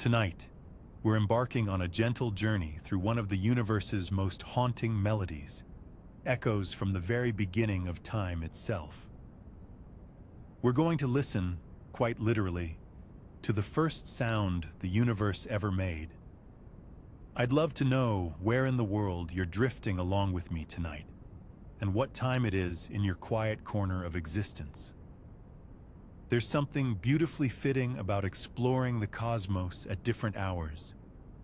Tonight, we're embarking on a gentle journey through one of the universe's most haunting melodies, echoes from the very beginning of time itself. We're going to listen, quite literally, to the first sound the universe ever made. I'd love to know where in the world you're drifting along with me tonight, and what time it is in your quiet corner of existence. There's something beautifully fitting about exploring the cosmos at different hours,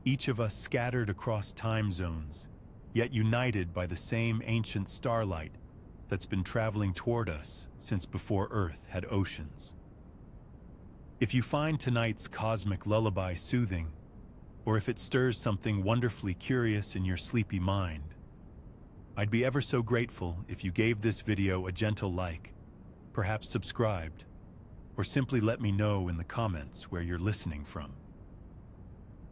each of us scattered across time zones, yet united by the same ancient starlight that's been traveling toward us since before Earth had oceans. If you find tonight's cosmic lullaby soothing, or if it stirs something wonderfully curious in your sleepy mind, I'd be ever so grateful if you gave this video a gentle like, perhaps subscribed, or simply let me know in the comments where you're listening from.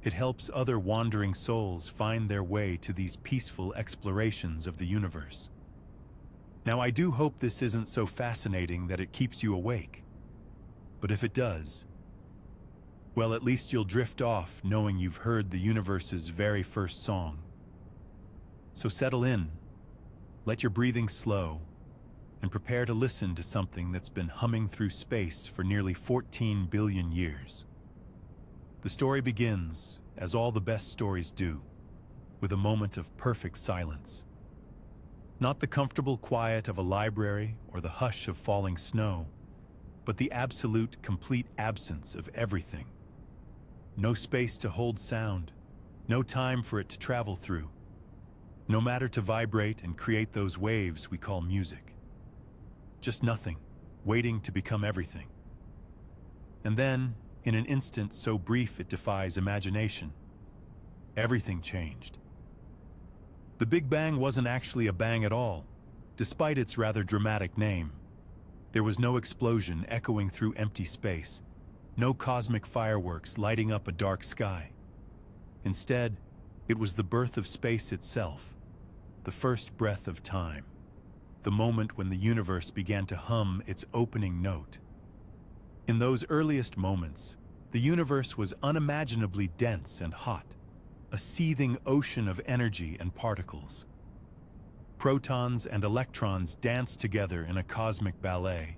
It helps other wandering souls find their way to these peaceful explorations of the universe. Now, I do hope this isn't so fascinating that it keeps you awake. But if it does, well, at least you'll drift off knowing you've heard the universe's very first song. So settle in, let your breathing slow, and prepare to listen to something that's been humming through space for nearly 14 billion years. The story begins, as all the best stories do, with a moment of perfect silence. Not the comfortable quiet of a library or the hush of falling snow, but the absolute, complete absence of everything. No space to hold sound, no time for it to travel through, no matter to vibrate and create those waves we call music. Just nothing, waiting to become everything. And then, in an instant so brief it defies imagination, everything changed. The Big Bang wasn't actually a bang at all, despite its rather dramatic name. There was no explosion echoing through empty space, no cosmic fireworks lighting up a dark sky. Instead, it was the birth of space itself, the first breath of time, the moment when the universe began to hum its opening note. In those earliest moments, the universe was unimaginably dense and hot, a seething ocean of energy and particles. Protons and electrons danced together in a cosmic ballet,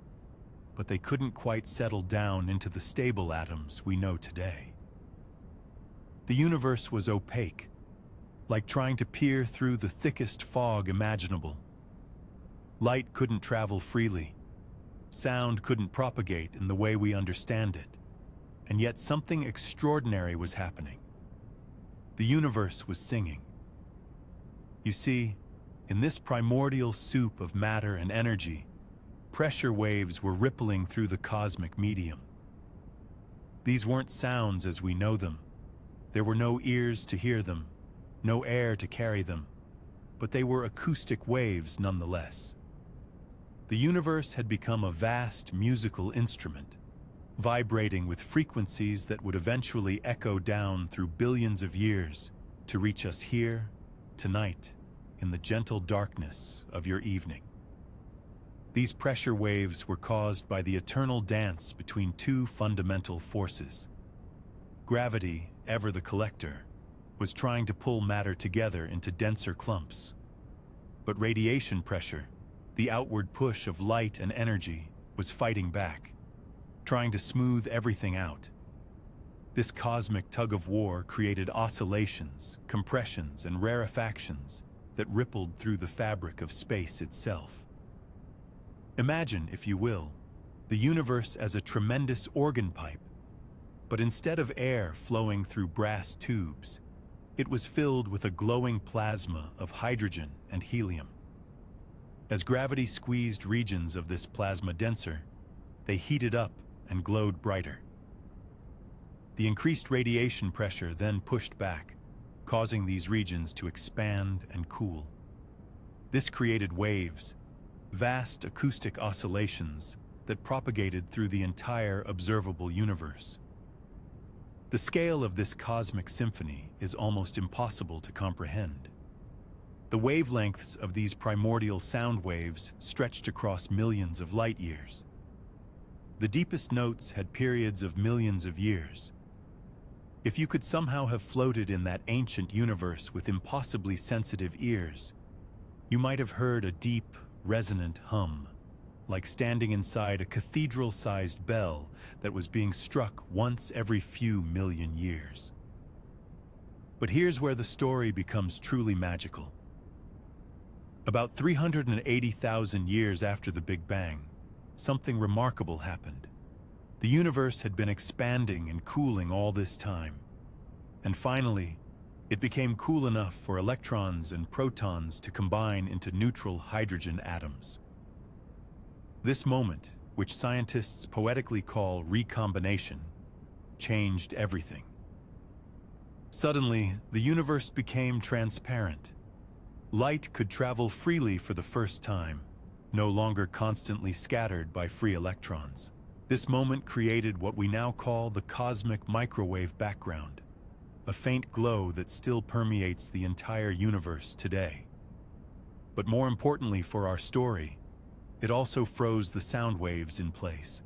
but they couldn't quite settle down into the stable atoms we know today. The universe was opaque, like trying to peer through the thickest fog imaginable. Light couldn't travel freely. Sound couldn't propagate in the way we understand it. And yet something extraordinary was happening. The universe was singing. You see, in this primordial soup of matter and energy, pressure waves were rippling through the cosmic medium. These weren't sounds as we know them. There were no ears to hear them, no air to carry them, but they were acoustic waves nonetheless. The universe had become a vast musical instrument, vibrating with frequencies that would eventually echo down through billions of years to reach us here, tonight, in the gentle darkness of your evening. These pressure waves were caused by the eternal dance between two fundamental forces. Gravity, ever the collector, was trying to pull matter together into denser clumps. But radiation pressure, the outward push of light and energy, was fighting back, trying to smooth everything out. This cosmic tug-of-war created oscillations, compressions, and rarefactions that rippled through the fabric of space itself. Imagine, if you will, the universe as a tremendous organ pipe, but instead of air flowing through brass tubes, it was filled with a glowing plasma of hydrogen and helium. As gravity squeezed regions of this plasma denser, they heated up and glowed brighter. The increased radiation pressure then pushed back, causing these regions to expand and cool. This created waves, vast acoustic oscillations that propagated through the entire observable universe. The scale of this cosmic symphony is almost impossible to comprehend. The wavelengths of these primordial sound waves stretched across millions of light years. The deepest notes had periods of millions of years. If you could somehow have floated in that ancient universe with impossibly sensitive ears, you might have heard a deep, resonant hum, like standing inside a cathedral-sized bell that was being struck once every few million years. But here's where the story becomes truly magical. About 380,000 years after the Big Bang, something remarkable happened. The universe had been expanding and cooling all this time, and finally, it became cool enough for electrons and protons to combine into neutral hydrogen atoms. This moment, which scientists poetically call recombination, changed everything. Suddenly, the universe became transparent. Light could travel freely for the first time, no longer constantly scattered by free electrons. This moment created what we now call the cosmic microwave background, a faint glow that still permeates the entire universe today. But more importantly for our story, it also froze the sound waves in place.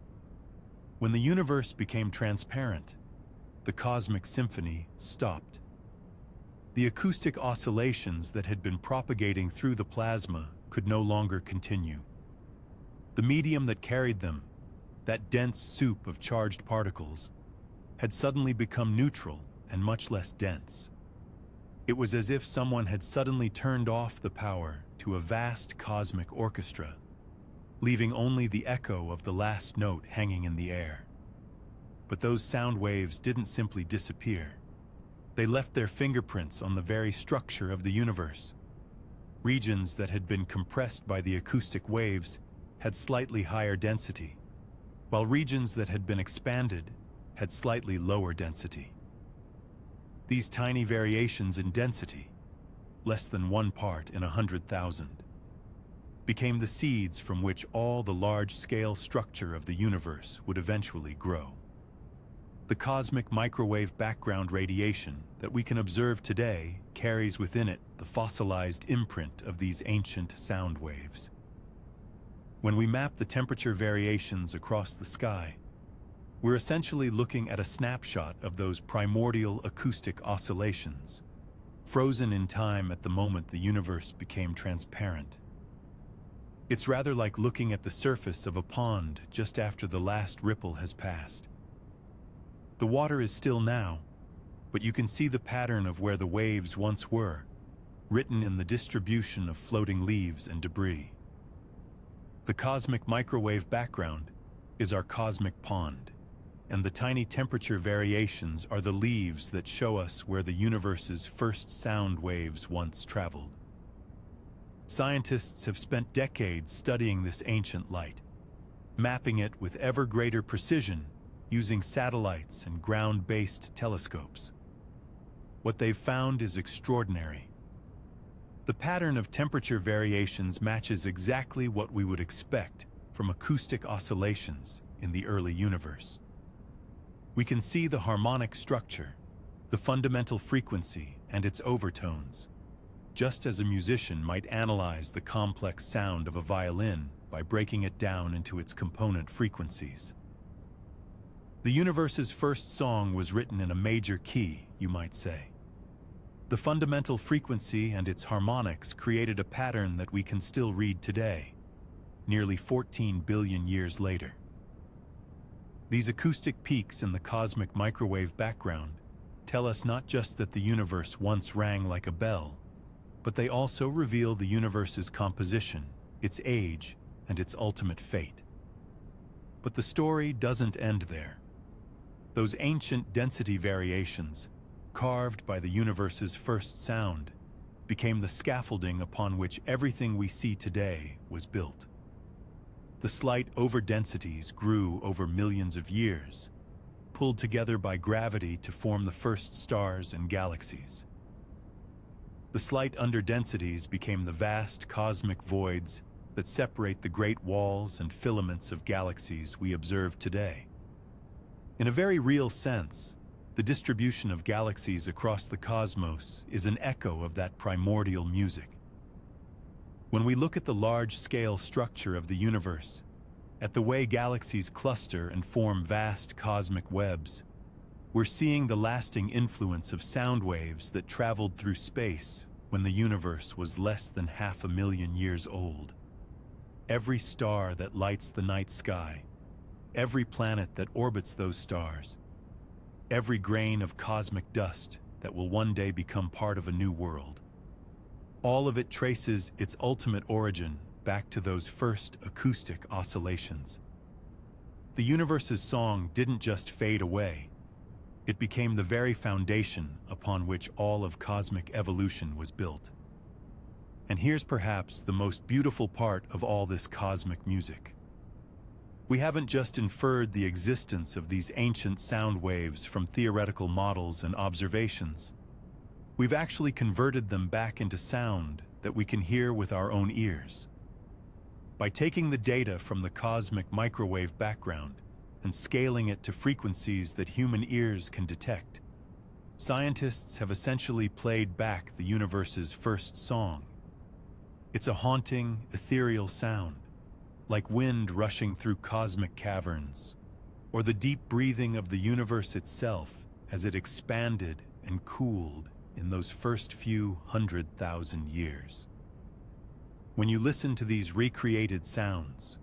When the universe became transparent, the cosmic symphony stopped. The acoustic oscillations that had been propagating through the plasma could no longer continue. The medium that carried them, that dense soup of charged particles, had suddenly become neutral and much less dense. It was as if someone had suddenly turned off the power to a vast cosmic orchestra, leaving only the echo of the last note hanging in the air. But those sound waves didn't simply disappear. They left their fingerprints on the very structure of the universe. Regions that had been compressed by the acoustic waves had slightly higher density, while regions that had been expanded had slightly lower density. These tiny variations in density, less than 1 part in 100,000, became the seeds from which all the large-scale structure of the universe would eventually grow. The cosmic microwave background radiation that we can observe today carries within it the fossilized imprint of these ancient sound waves. When we map the temperature variations across the sky, we're essentially looking at a snapshot of those primordial acoustic oscillations, frozen in time at the moment the universe became transparent. It's rather like looking at the surface of a pond just after the last ripple has passed. The water is still now, but you can see the pattern of where the waves once were, written in the distribution of floating leaves and debris. The cosmic microwave background is our cosmic pond, and the tiny temperature variations are the leaves that show us where the universe's first sound waves once traveled. Scientists have spent decades studying this ancient light, mapping it with ever greater precision using satellites and ground-based telescopes. What they've found is extraordinary. The pattern of temperature variations matches exactly what we would expect from acoustic oscillations in the early universe. We can see the harmonic structure, the fundamental frequency, and its overtones, just as a musician might analyze the complex sound of a violin by breaking it down into its component frequencies. The universe's first song was written in a major key, you might say. The fundamental frequency and its harmonics created a pattern that we can still read today, nearly 14 billion years later. These acoustic peaks in the cosmic microwave background tell us not just that the universe once rang like a bell, but they also reveal the universe's composition, its age, and its ultimate fate. But the story doesn't end there. Those ancient density variations, carved by the universe's first sound, became the scaffolding upon which everything we see today was built. The slight overdensities grew over millions of years, pulled together by gravity to form the first stars and galaxies. The slight underdensities became the vast cosmic voids that separate the great walls and filaments of galaxies we observe today. In a very real sense, the distribution of galaxies across the cosmos is an echo of that primordial music. When we look at the large-scale structure of the universe, at the way galaxies cluster and form vast cosmic webs, We're seeing the lasting influence of sound waves that traveled through space when the universe was less than 500,000 years old. Every star that lights the night sky, every planet that orbits those stars, every grain of cosmic dust that will one day become part of a new world. All of it traces its ultimate origin back to those first acoustic oscillations. The universe's song didn't just fade away. It became the very foundation upon which all of cosmic evolution was built. And here's perhaps the most beautiful part of all this cosmic music. We haven't just inferred the existence of these ancient sound waves from theoretical models and observations. We've actually converted them back into sound that we can hear with our own ears. By taking the data from the cosmic microwave background and scaling it to frequencies that human ears can detect, scientists have essentially played back the universe's first song. It's a haunting, ethereal sound, like wind rushing through cosmic caverns, or the deep breathing of the universe itself as it expanded and cooled in those first few 100,000 years. When you listen to these recreated sounds,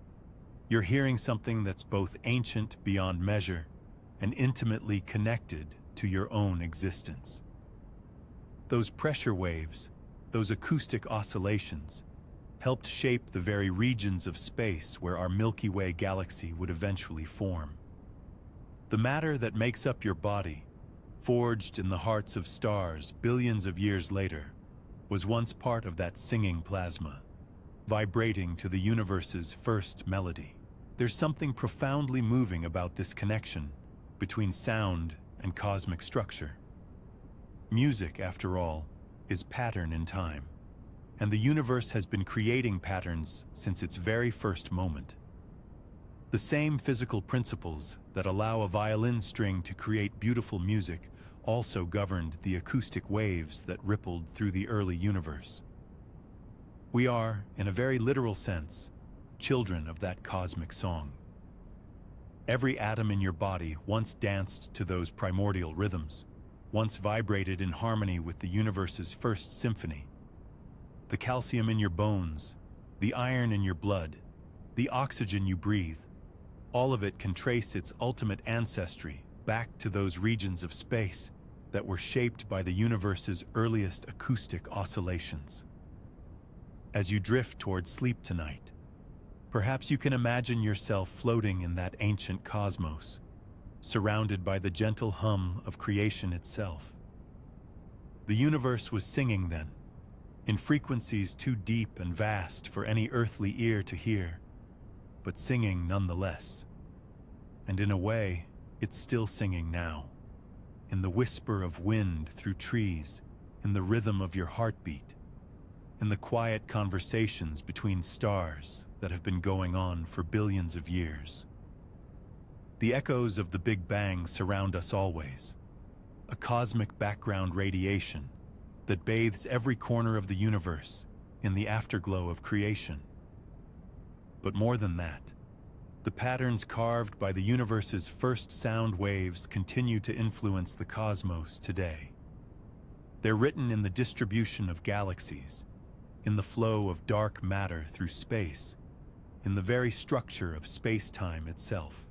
you're hearing something that's both ancient beyond measure and intimately connected to your own existence. Those pressure waves, those acoustic oscillations, helped shape the very regions of space where our Milky Way galaxy would eventually form. The matter that makes up your body, forged in the hearts of stars billions of years later, was once part of that singing plasma, vibrating to the universe's first melody. There's something profoundly moving about this connection between sound and cosmic structure. Music, after all, is pattern in time, and the universe has been creating patterns since its very first moment. The same physical principles that allow a violin string to create beautiful music also governed the acoustic waves that rippled through the early universe. We are, in a very literal sense, children of that cosmic song. Every atom in your body once danced to those primordial rhythms, once vibrated in harmony with the universe's first symphony. The calcium in your bones, the iron in your blood, the oxygen you breathe, all of it can trace its ultimate ancestry back to those regions of space that were shaped by the universe's earliest acoustic oscillations. As you drift toward sleep tonight, perhaps you can imagine yourself floating in that ancient cosmos, surrounded by the gentle hum of creation itself. The universe was singing then, in frequencies too deep and vast for any earthly ear to hear, but singing nonetheless. And in a way, it's still singing now, in the whisper of wind through trees, in the rhythm of your heartbeat, in the quiet conversations between stars that have been going on for billions of years. The echoes of the Big Bang surround us always, a cosmic background radiation that bathes every corner of the universe in the afterglow of creation. But more than that, the patterns carved by the universe's first sound waves continue to influence the cosmos today. They're written in the distribution of galaxies, in the flow of dark matter through space, in the very structure of space-time itself.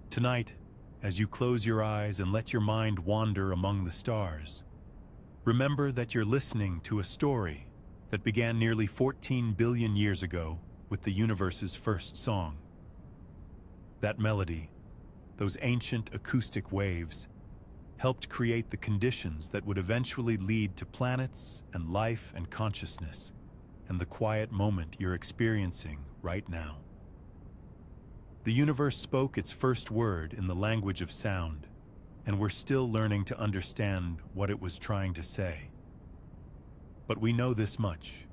Tonight, as you close your eyes and let your mind wander among the stars, remember that you're listening to a story that began nearly 14 billion years ago with the universe's first song. That melody, those ancient acoustic waves, helped create the conditions that would eventually lead to planets and life and consciousness, and the quiet moment you're experiencing right now. The universe spoke its first word in the language of sound, and we're still learning to understand what it was trying to say. But we know this much.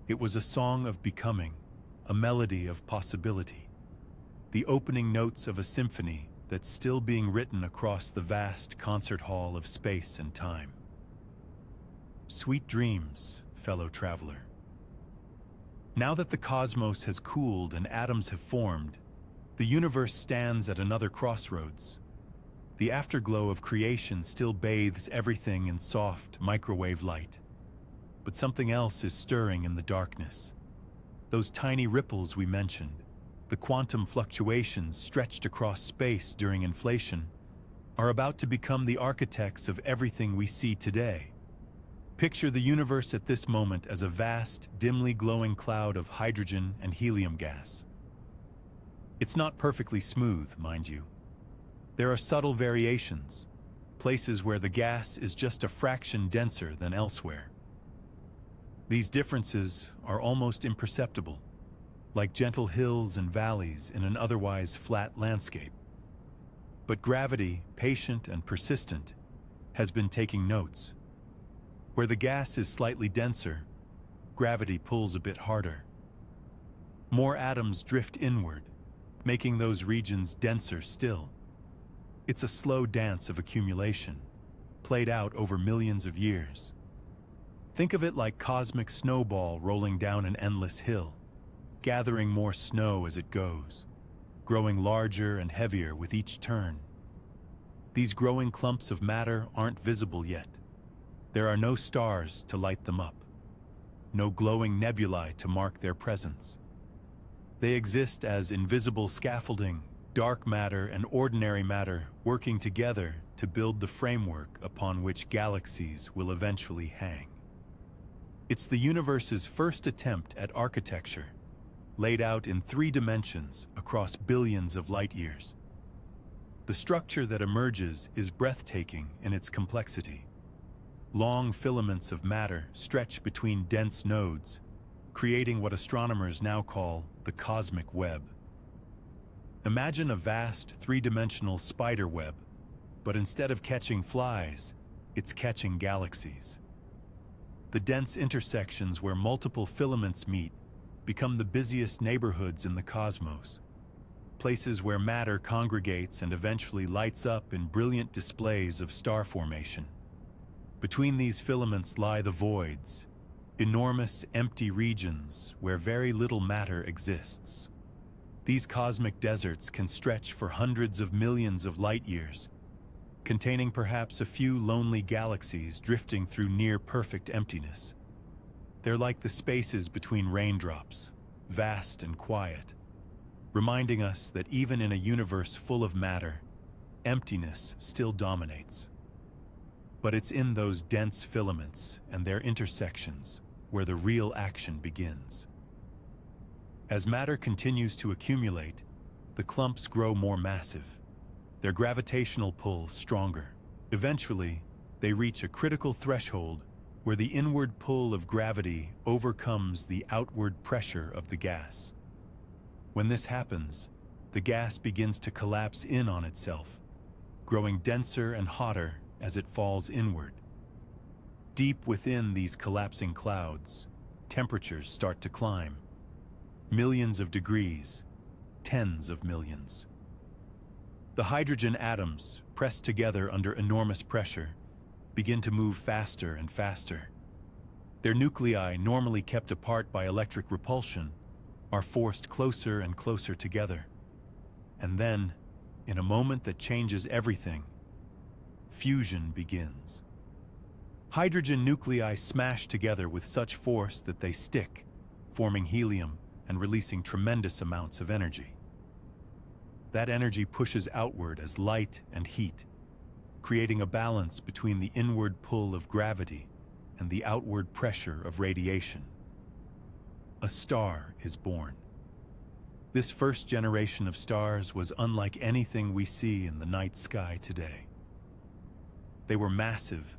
It was a song of becoming, a melody of possibility, the opening notes of a symphony that's still being written across the vast concert hall of space and time. Sweet dreams, fellow traveler. Now that the cosmos has cooled and atoms have formed, the universe stands at another crossroads. The afterglow of creation still bathes everything in soft microwave light. But something else is stirring in the darkness. Those tiny ripples we mentioned, the quantum fluctuations stretched across space during inflation, are about to become the architects of everything we see today. Picture the universe at this moment as a vast, dimly glowing cloud of hydrogen and helium gas. It's not perfectly smooth, mind you. There are subtle variations, places where the gas is just a fraction denser than elsewhere. These differences are almost imperceptible, like gentle hills and valleys in an otherwise flat landscape. But gravity, patient and persistent, has been taking notes. Where the gas is slightly denser, gravity pulls a bit harder. More atoms drift inward, making those regions denser still. It's a slow dance of accumulation, played out over millions of years. Think of it like cosmic snowball rolling down an endless hill, gathering more snow as it goes, growing larger and heavier with each turn. These growing clumps of matter aren't visible yet. There are no stars to light them up, no glowing nebulae to mark their presence. They exist as invisible scaffolding, dark matter and ordinary matter working together to build the framework upon which galaxies will eventually hang. It's the universe's first attempt at architecture, laid out in 3 dimensions across billions of light years. The structure that emerges is breathtaking in its complexity. Long filaments of matter stretch between dense nodes, creating what astronomers now call the cosmic web. Imagine a vast 3-dimensional spider web, but instead of catching flies, it's catching galaxies. The dense intersections where multiple filaments meet become the busiest neighborhoods in the cosmos, places where matter congregates and eventually lights up in brilliant displays of star formation. Between these filaments lie the voids, enormous empty regions where very little matter exists. These cosmic deserts can stretch for hundreds of millions of light years, containing perhaps a few lonely galaxies drifting through near-perfect emptiness. They're like the spaces between raindrops, vast and quiet, reminding us that even in a universe full of matter, emptiness still dominates. But it's in those dense filaments and their intersections where the real action begins. As matter continues to accumulate, the clumps grow more massive, their gravitational pull stronger. Eventually, they reach a critical threshold where the inward pull of gravity overcomes the outward pressure of the gas. When this happens, the gas begins to collapse in on itself, growing denser and hotter as it falls inward. Deep within these collapsing clouds, temperatures start to climb. Millions of degrees, tens of millions. The hydrogen atoms, pressed together under enormous pressure, begin to move faster and faster. Their nuclei, normally kept apart by electric repulsion, are forced closer and closer together. And then, in a moment that changes everything, fusion begins. Hydrogen nuclei smash together with such force that they stick, forming helium and releasing tremendous amounts of energy. That energy pushes outward as light and heat, creating a balance between the inward pull of gravity and the outward pressure of radiation. A star is born. This first generation of stars was unlike anything we see in the night sky today. They were massive,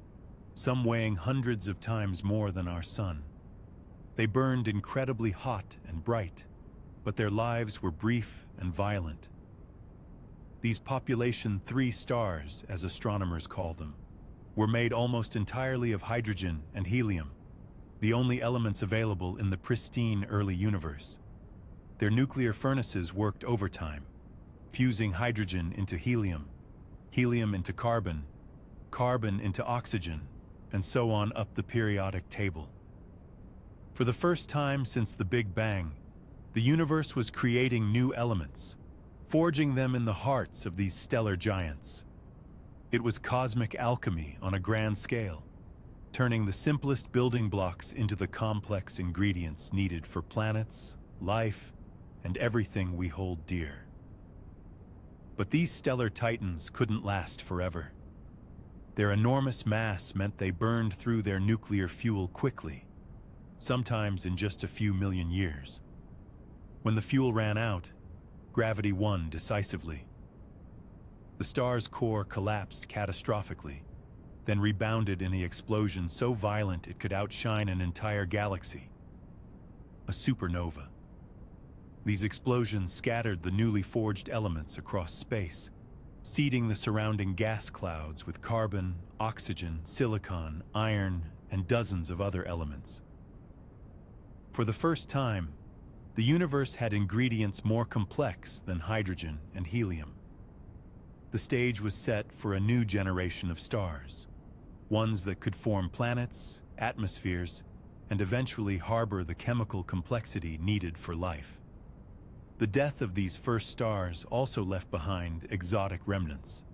some weighing hundreds of times more than our sun. They burned incredibly hot and bright, but their lives were brief and violent. These population 3 stars, as astronomers call them, were made almost entirely of hydrogen and helium, the only elements available in the pristine early universe. Their nuclear furnaces worked overtime, fusing hydrogen into helium, helium into carbon, carbon into oxygen, and so on up the periodic table. For the first time since the Big Bang, the universe was creating new elements, forging them in the hearts of these stellar giants. It was cosmic alchemy on a grand scale, turning the simplest building blocks into the complex ingredients needed for planets, life, and everything we hold dear. But these stellar titans couldn't last forever. Their enormous mass meant they burned through their nuclear fuel quickly, sometimes in just a few million years. When the fuel ran out, gravity won decisively. The star's core collapsed catastrophically, then rebounded in an explosion so violent it could outshine an entire galaxy. A supernova. These explosions scattered the newly forged elements across space, seeding the surrounding gas clouds with carbon, oxygen, silicon, iron, and dozens of other elements. For the first time, the universe had ingredients more complex than hydrogen and helium. The stage was set for a new generation of stars, ones that could form planets, atmospheres, and eventually harbor the chemical complexity needed for life. The death of these first stars also left behind exotic remnants.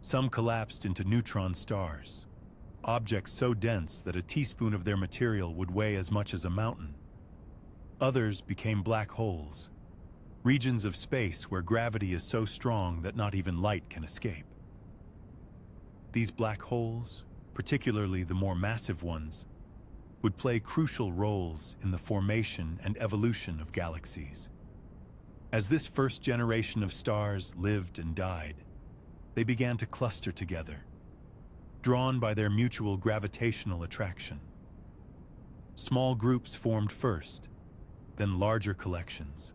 Some collapsed into neutron stars, objects so dense that a teaspoon of their material would weigh as much as a mountain. Others became black holes, regions of space where gravity is so strong that not even light can escape. These black holes, particularly the more massive ones, would play crucial roles in the formation and evolution of galaxies. As this first generation of stars lived and died, they began to cluster together, drawn by their mutual gravitational attraction. Small groups formed first, then larger collections,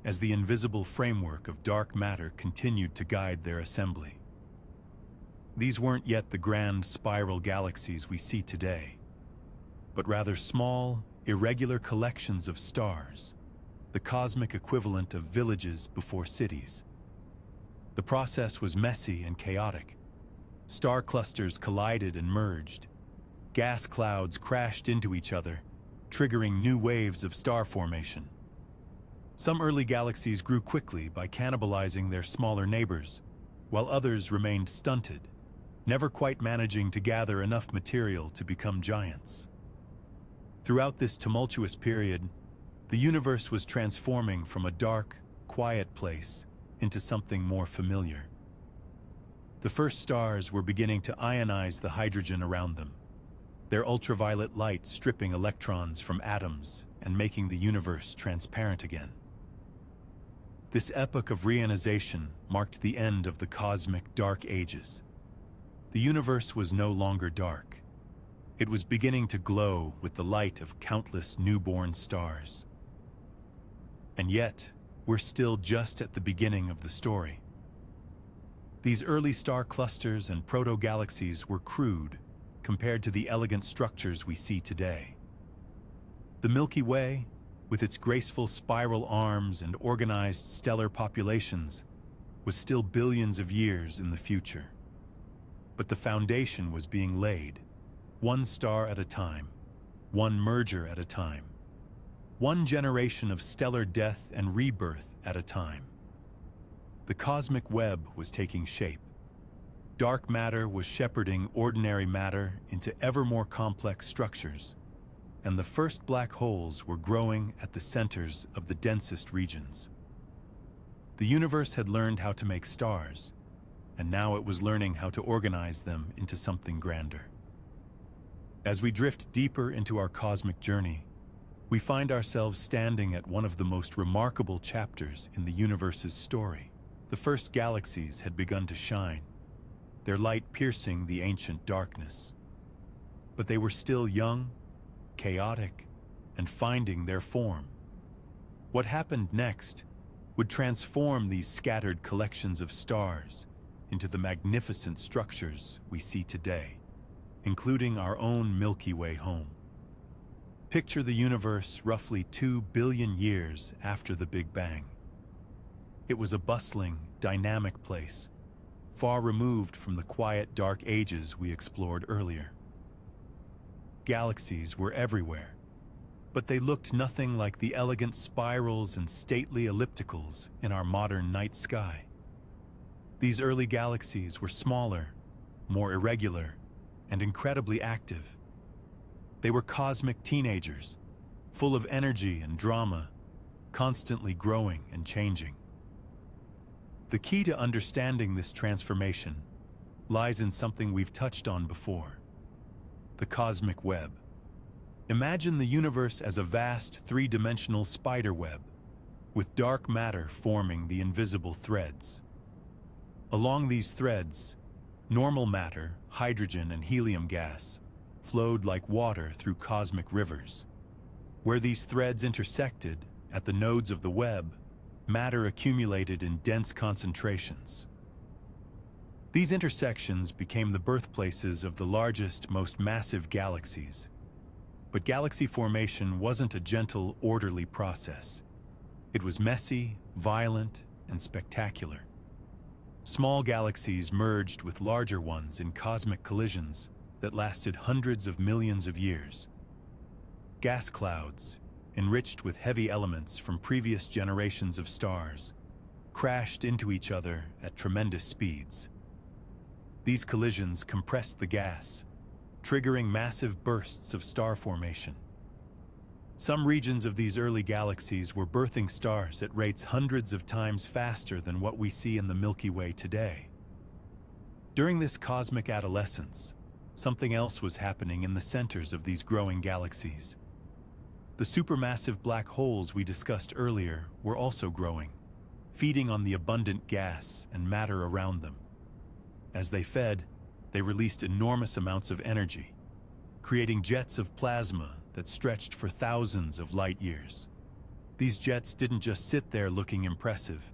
as the invisible framework of dark matter continued to guide their assembly. These weren't yet the grand spiral galaxies we see today, but rather small, irregular collections of stars, the cosmic equivalent of villages before cities. The process was messy and chaotic. Star clusters collided and merged. Gas clouds crashed into each other, triggering new waves of star formation. Some early galaxies grew quickly by cannibalizing their smaller neighbors, while others remained stunted, never quite managing to gather enough material to become giants. Throughout this tumultuous period, the universe was transforming from a dark, quiet place into something more familiar. The first stars were beginning to ionize the hydrogen around them, their ultraviolet light stripping electrons from atoms and making the universe transparent again. This epoch of reionization marked the end of the cosmic dark ages. The universe was no longer dark. It was beginning to glow with the light of countless newborn stars. And yet, we're still just at the beginning of the story. These early star clusters and proto-galaxies were crude compared to the elegant structures we see today. The Milky Way, with its graceful spiral arms and organized stellar populations, was still billions of years in the future. But the foundation was being laid, one star at a time, one merger at a time, one generation of stellar death and rebirth at a time. The cosmic web was taking shape. Dark matter was shepherding ordinary matter into ever more complex structures, and the first black holes were growing at the centers of the densest regions. The universe had learned how to make stars, and now it was learning how to organize them into something grander. As we drift deeper into our cosmic journey, we find ourselves standing at one of the most remarkable chapters in the universe's story. The first galaxies had begun to shine, their light piercing the ancient darkness. But they were still young, chaotic, and finding their form. What happened next would transform these scattered collections of stars into the magnificent structures we see today, including our own Milky Way home. Picture the universe roughly 2 billion years after the Big Bang. It was a bustling, dynamic place, far removed from the quiet, dark ages we explored earlier. Galaxies were everywhere, but they looked nothing like the elegant spirals and stately ellipticals in our modern night sky. These early galaxies were smaller, more irregular, and incredibly active. They were cosmic teenagers, full of energy and drama, constantly growing and changing. The key to understanding this transformation lies in something we've touched on before: the cosmic web. Imagine the universe as a vast three-dimensional spider web, with dark matter forming the invisible threads. Along these threads, normal matter, hydrogen and helium gas, flowed like water through cosmic rivers. Where these threads intersected, at the nodes of the web, matter accumulated in dense concentrations. These intersections became the birthplaces of the largest, most massive galaxies. But galaxy formation wasn't a gentle, orderly process. It was messy, violent, and spectacular. Small galaxies merged with larger ones in cosmic collisions that lasted hundreds of millions of years. Gas clouds, enriched with heavy elements from previous generations of stars, crashed into each other at tremendous speeds. These collisions compressed the gas, triggering massive bursts of star formation. Some regions of these early galaxies were birthing stars at rates hundreds of times faster than what we see in the Milky Way today. During this cosmic adolescence, something else was happening in the centers of these growing galaxies. The supermassive black holes we discussed earlier were also growing, feeding on the abundant gas and matter around them. As they fed, they released enormous amounts of energy, creating jets of plasma that stretched for thousands of light years. These jets didn't just sit there looking impressive.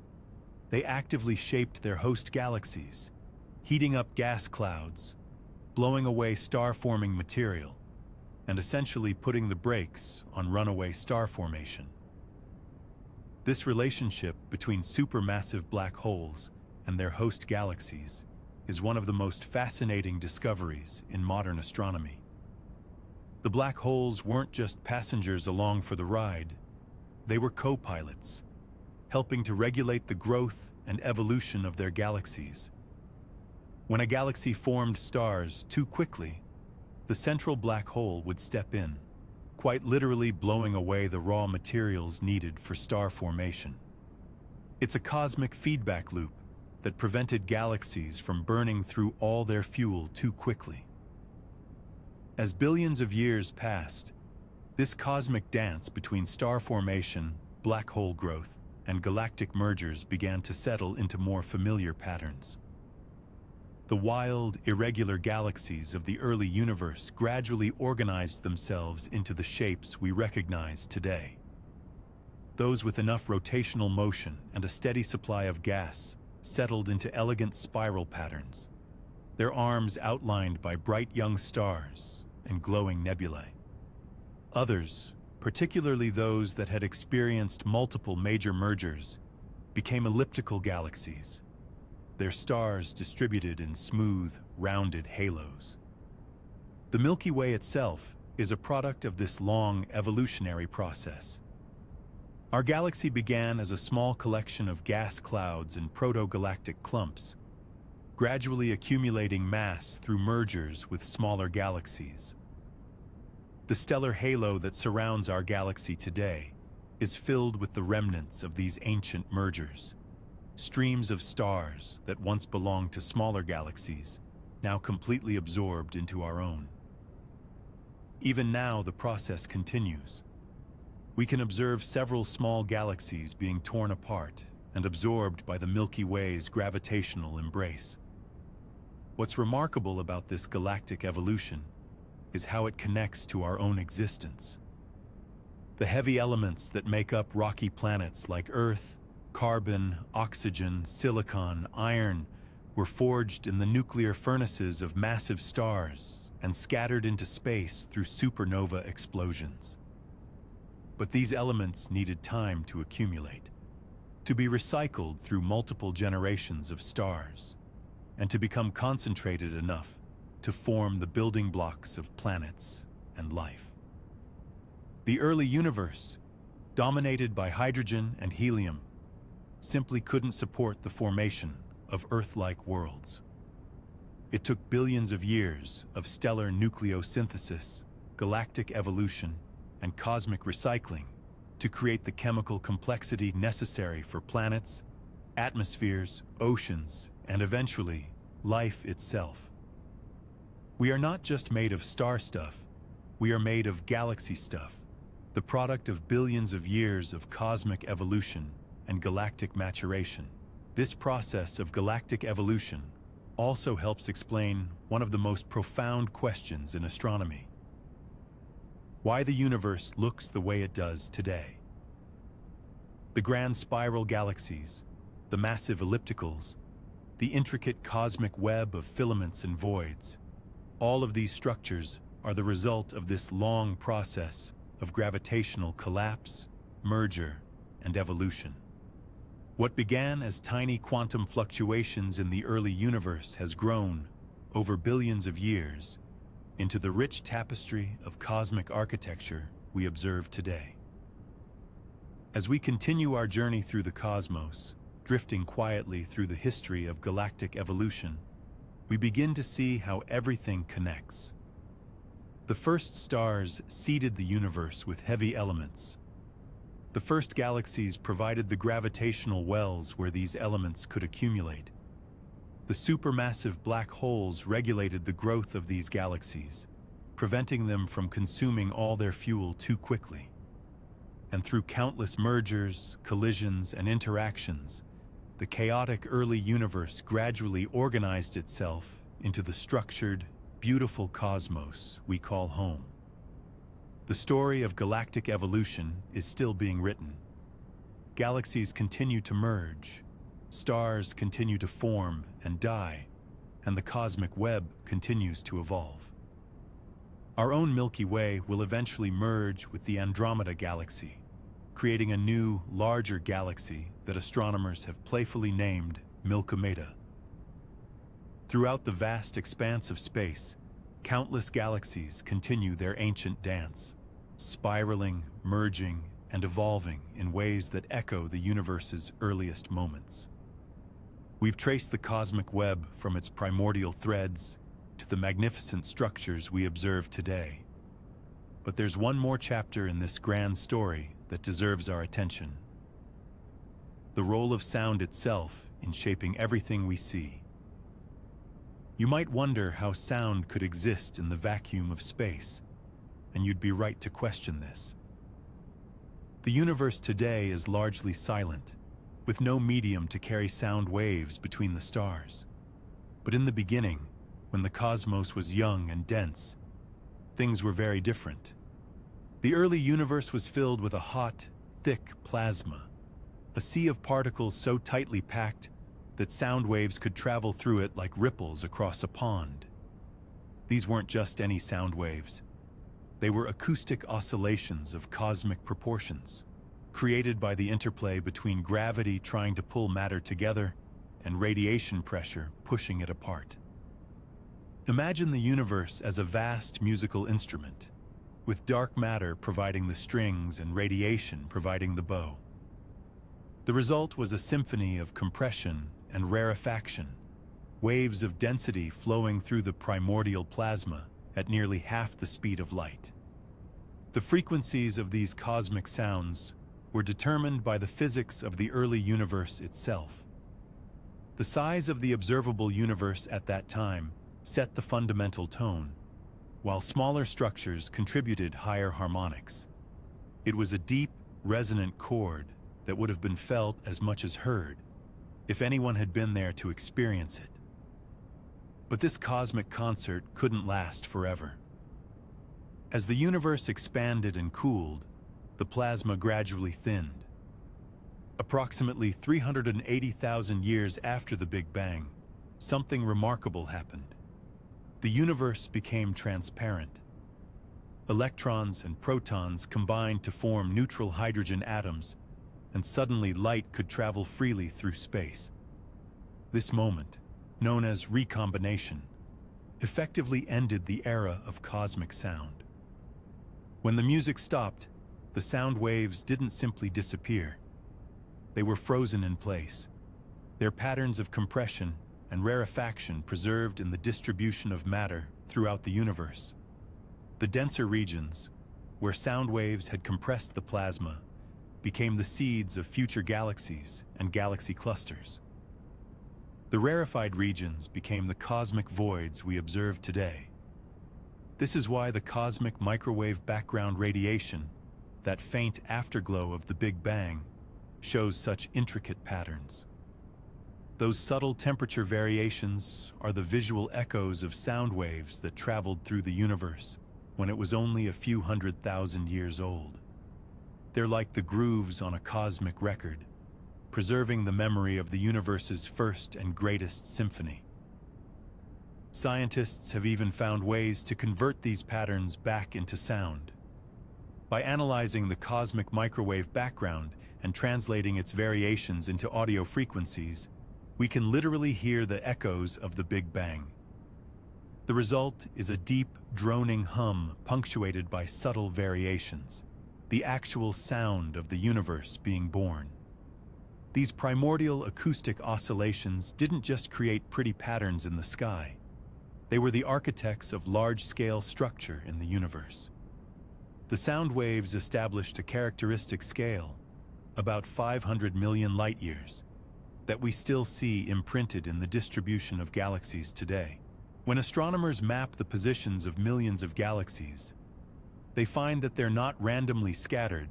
They actively shaped their host galaxies, heating up gas clouds, blowing away star-forming material, and essentially putting the brakes on runaway star formation. This relationship between supermassive black holes and their host galaxies is one of the most fascinating discoveries in modern astronomy. The black holes weren't just passengers along for the ride, they were co-pilots, helping to regulate the growth and evolution of their galaxies. When a galaxy formed stars too quickly, the central black hole would step in, quite literally blowing away the raw materials needed for star formation. It's a cosmic feedback loop that prevented galaxies from burning through all their fuel too quickly. As billions of years passed, this cosmic dance between star formation, black hole growth, and galactic mergers began to settle into more familiar patterns. The wild, irregular galaxies of the early universe gradually organized themselves into the shapes we recognize today. Those with enough rotational motion and a steady supply of gas settled into elegant spiral patterns, their arms outlined by bright young stars and glowing nebulae. Others, particularly those that had experienced multiple major mergers, became elliptical galaxies, their stars distributed in smooth, rounded halos. The Milky Way itself is a product of this long evolutionary process. Our galaxy began as a small collection of gas clouds and proto-galactic clumps, gradually accumulating mass through mergers with smaller galaxies. The stellar halo that surrounds our galaxy today is filled with the remnants of these ancient mergers, streams of stars that once belonged to smaller galaxies, now completely absorbed into our own. Even now, the process continues. We can observe several small galaxies being torn apart and absorbed by the Milky Way's gravitational embrace. What's remarkable about this galactic evolution is how it connects to our own existence. The heavy elements that make up rocky planets like Earth, carbon, oxygen, silicon, iron were forged in the nuclear furnaces of massive stars and scattered into space through supernova explosions. But these elements needed time to accumulate, to be recycled through multiple generations of stars, and to become concentrated enough to form the building blocks of planets and life. The early universe, dominated by hydrogen and helium, simply couldn't support the formation of Earth-like worlds. It took billions of years of stellar nucleosynthesis, galactic evolution, and cosmic recycling to create the chemical complexity necessary for planets, atmospheres, oceans, and eventually, life itself. We are not just made of star stuff, we are made of galaxy stuff, the product of billions of years of cosmic evolution and galactic maturation. This process of galactic evolution also helps explain one of the most profound questions in astronomy: why the universe looks the way it does today. The grand spiral galaxies, the massive ellipticals, the intricate cosmic web of filaments and voids, all of these structures are the result of this long process of gravitational collapse, merger, and evolution. What began as tiny quantum fluctuations in the early universe has grown, over billions of years, into the rich tapestry of cosmic architecture we observe today. As we continue our journey through the cosmos, drifting quietly through the history of galactic evolution, we begin to see how everything connects. The first stars seeded the universe with heavy elements. The first galaxies provided the gravitational wells where these elements could accumulate. The supermassive black holes regulated the growth of these galaxies, preventing them from consuming all their fuel too quickly. And through countless mergers, collisions, and interactions, the chaotic early universe gradually organized itself into the structured, beautiful cosmos we call home. The story of galactic evolution is still being written. Galaxies continue to merge, stars continue to form and die, and the cosmic web continues to evolve. Our own Milky Way will eventually merge with the Andromeda Galaxy, creating a new, larger galaxy that astronomers have playfully named Milkomeda. Throughout the vast expanse of space, countless galaxies continue their ancient dance, spiraling, merging, and evolving in ways that echo the universe's earliest moments. We've traced the cosmic web from its primordial threads to the magnificent structures we observe today. But there's one more chapter in this grand story that deserves our attention: the role of sound itself in shaping everything we see. You might wonder how sound could exist in the vacuum of space, and you'd be right to question this. The universe today is largely silent, with no medium to carry sound waves between the stars. But in the beginning, when the cosmos was young and dense, things were very different. The early universe was filled with a hot, thick plasma, a sea of particles so tightly packed that sound waves could travel through it like ripples across a pond. These weren't just any sound waves. They were acoustic oscillations of cosmic proportions, created by the interplay between gravity trying to pull matter together and radiation pressure pushing it apart. Imagine the universe as a vast musical instrument, with dark matter providing the strings and radiation providing the bow. The result was a symphony of compression and rarefaction, waves of density flowing through the primordial plasma at nearly half the speed of light. The frequencies of these cosmic sounds were determined by the physics of the early universe itself. The size of the observable universe at that time set the fundamental tone, while smaller structures contributed higher harmonics. It was a deep, resonant chord that would have been felt as much as heard if anyone had been there to experience it. But this cosmic concert couldn't last forever. As the universe expanded and cooled, the plasma gradually thinned. Approximately 380,000 years after the Big Bang, something remarkable happened. The universe became transparent. Electrons and protons combined to form neutral hydrogen atoms, and suddenly light could travel freely through space. This moment, known as recombination, effectively ended the era of cosmic sound. When the music stopped, the sound waves didn't simply disappear. They were frozen in place, their patterns of compression and rarefaction preserved in the distribution of matter throughout the universe. The denser regions, where sound waves had compressed the plasma, became the seeds of future galaxies and galaxy clusters. The rarefied regions became the cosmic voids we observe today. This is why the cosmic microwave background radiation, that faint afterglow of the Big Bang, shows such intricate patterns. Those subtle temperature variations are the visual echoes of sound waves that traveled through the universe when it was only a few 100,000 years old. They're like the grooves on a cosmic record, preserving the memory of the universe's first and greatest symphony. Scientists have even found ways to convert these patterns back into sound. By analyzing the cosmic microwave background and translating its variations into audio frequencies, we can literally hear the echoes of the Big Bang. The result is a deep, droning hum punctuated by subtle variations, the actual sound of the universe being born. These primordial acoustic oscillations didn't just create pretty patterns in the sky. They were the architects of large-scale structure in the universe. The sound waves established a characteristic scale, about 500 million light-years, that we still see imprinted in the distribution of galaxies today. When astronomers map the positions of millions of galaxies, they find that they're not randomly scattered,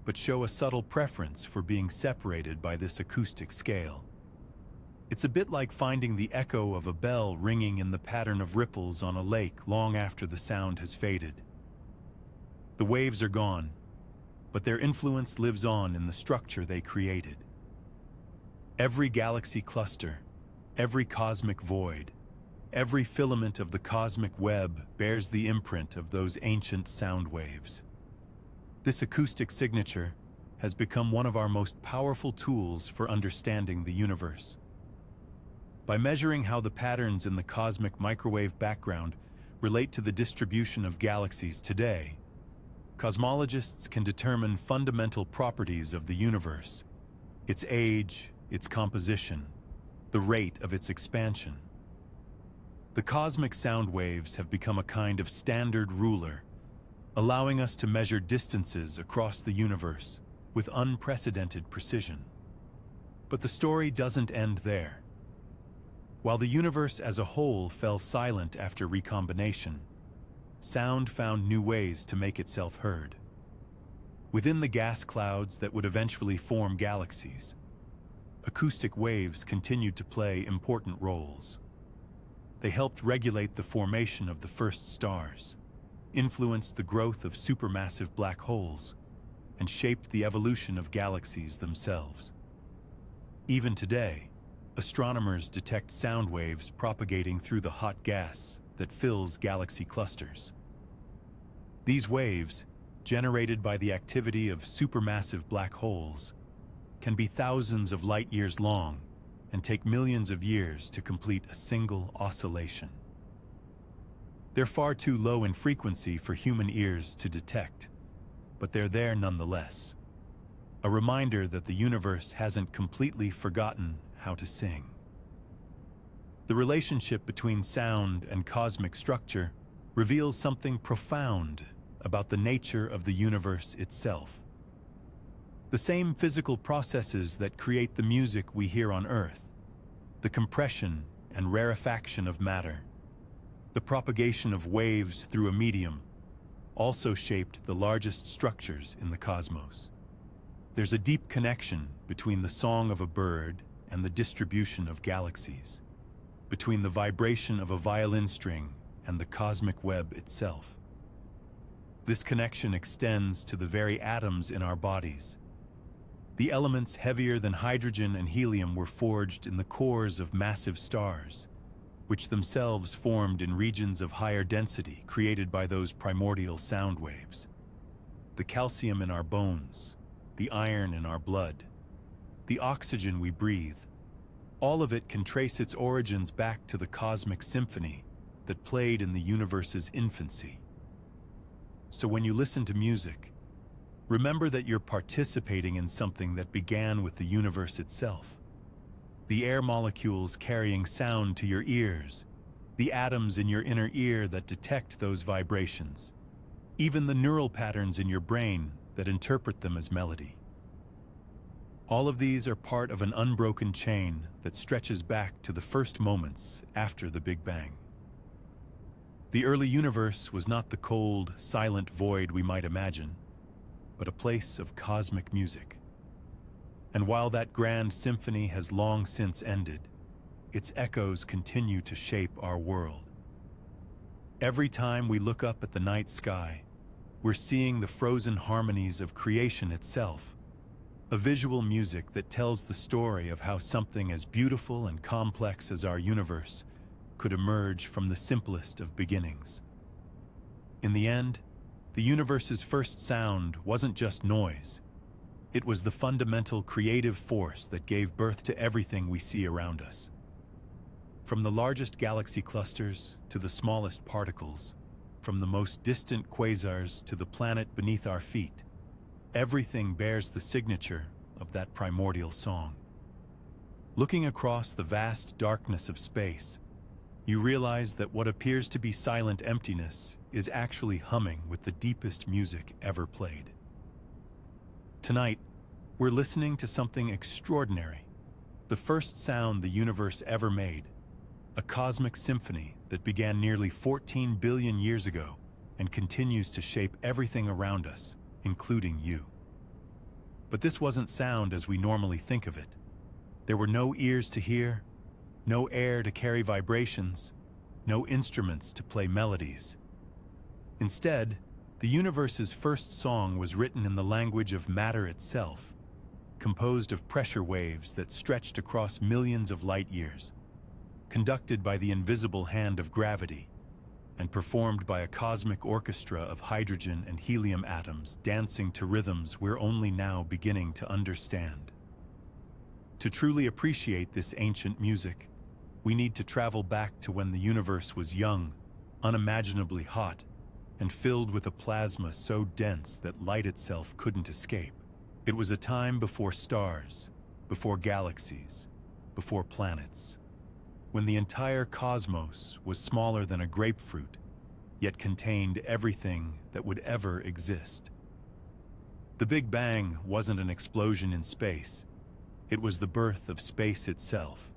but show a subtle preference for being separated by this acoustic scale. It's a bit like finding the echo of a bell ringing in the pattern of ripples on a lake long after the sound has faded. The waves are gone, but their influence lives on in the structure they created. Every galaxy cluster, every cosmic void, every filament of the cosmic web bears the imprint of those ancient sound waves. This acoustic signature has become one of our most powerful tools for understanding the universe. By measuring how the patterns in the cosmic microwave background relate to the distribution of galaxies today, cosmologists can determine fundamental properties of the universe, its age, its composition, the rate of its expansion. The cosmic sound waves have become a kind of standard ruler, allowing us to measure distances across the universe with unprecedented precision. But the story doesn't end there. While the universe as a whole fell silent after recombination, sound found new ways to make itself heard. Within the gas clouds that would eventually form galaxies, acoustic waves continued to play important roles. They helped regulate the formation of the first stars, influenced the growth of supermassive black holes, and shaped the evolution of galaxies themselves. Even today, astronomers detect sound waves propagating through the hot gas that fills galaxy clusters. These waves, generated by the activity of supermassive black holes, can be thousands of light-years long and take millions of years to complete a single oscillation. They're far too low in frequency for human ears to detect, but they're there nonetheless. A reminder that the universe hasn't completely forgotten how to sing. The relationship between sound and cosmic structure reveals something profound about the nature of the universe itself. The same physical processes that create the music we hear on Earth, the compression and rarefaction of matter, the propagation of waves through a medium, also shaped the largest structures in the cosmos. There's a deep connection between the song of a bird and the distribution of galaxies, between the vibration of a violin string and the cosmic web itself. This connection extends to the very atoms in our bodies. The elements heavier than hydrogen and helium were forged in the cores of massive stars, which themselves formed in regions of higher density created by those primordial sound waves. The calcium in our bones, the iron in our blood, the oxygen we breathe, all of it can trace its origins back to the cosmic symphony that played in the universe's infancy. So when you listen to music, remember that you're participating in something that began with the universe itself. the air molecules carrying sound to your ears, the atoms in your inner ear that detect those vibrations, even the neural patterns in your brain that interpret them as melody. All of these are part of an unbroken chain that stretches back to the first moments after the Big Bang. The early universe was not the cold, silent void we might imagine, but a place of cosmic music. And while that grand symphony has long since ended, its echoes continue to shape our world. Every time we look up at the night sky, we're seeing the frozen harmonies of creation itself, a visual music that tells the story of how something as beautiful and complex as our universe could emerge from the simplest of beginnings. In the end, the universe's first sound wasn't just noise. It was the fundamental creative force that gave birth to everything we see around us. From the largest galaxy clusters to the smallest particles, from the most distant quasars to the planet beneath our feet, everything bears the signature of that primordial song. Looking across the vast darkness of space, you realize that what appears to be silent emptiness is actually humming with the deepest music ever played. Tonight, we're listening to something extraordinary, the first sound the universe ever made, a cosmic symphony that began nearly 14 billion years ago and continues to shape everything around us, including you. But this wasn't sound as we normally think of it. There were no ears to hear, no air to carry vibrations, no instruments to play melodies. Instead, the universe's first song was written in the language of matter itself, composed of pressure waves that stretched across millions of light years, conducted by the invisible hand of gravity, and performed by a cosmic orchestra of hydrogen and helium atoms dancing to rhythms we're only now beginning to understand. To truly appreciate this ancient music, we need to travel back to when the universe was young, unimaginably hot, and filled with a plasma so dense that light itself couldn't escape. It was a time before stars, before galaxies, before planets, when the entire cosmos was smaller than a grapefruit, yet contained everything that would ever exist. The Big Bang wasn't an explosion in space. It was the birth of space itself,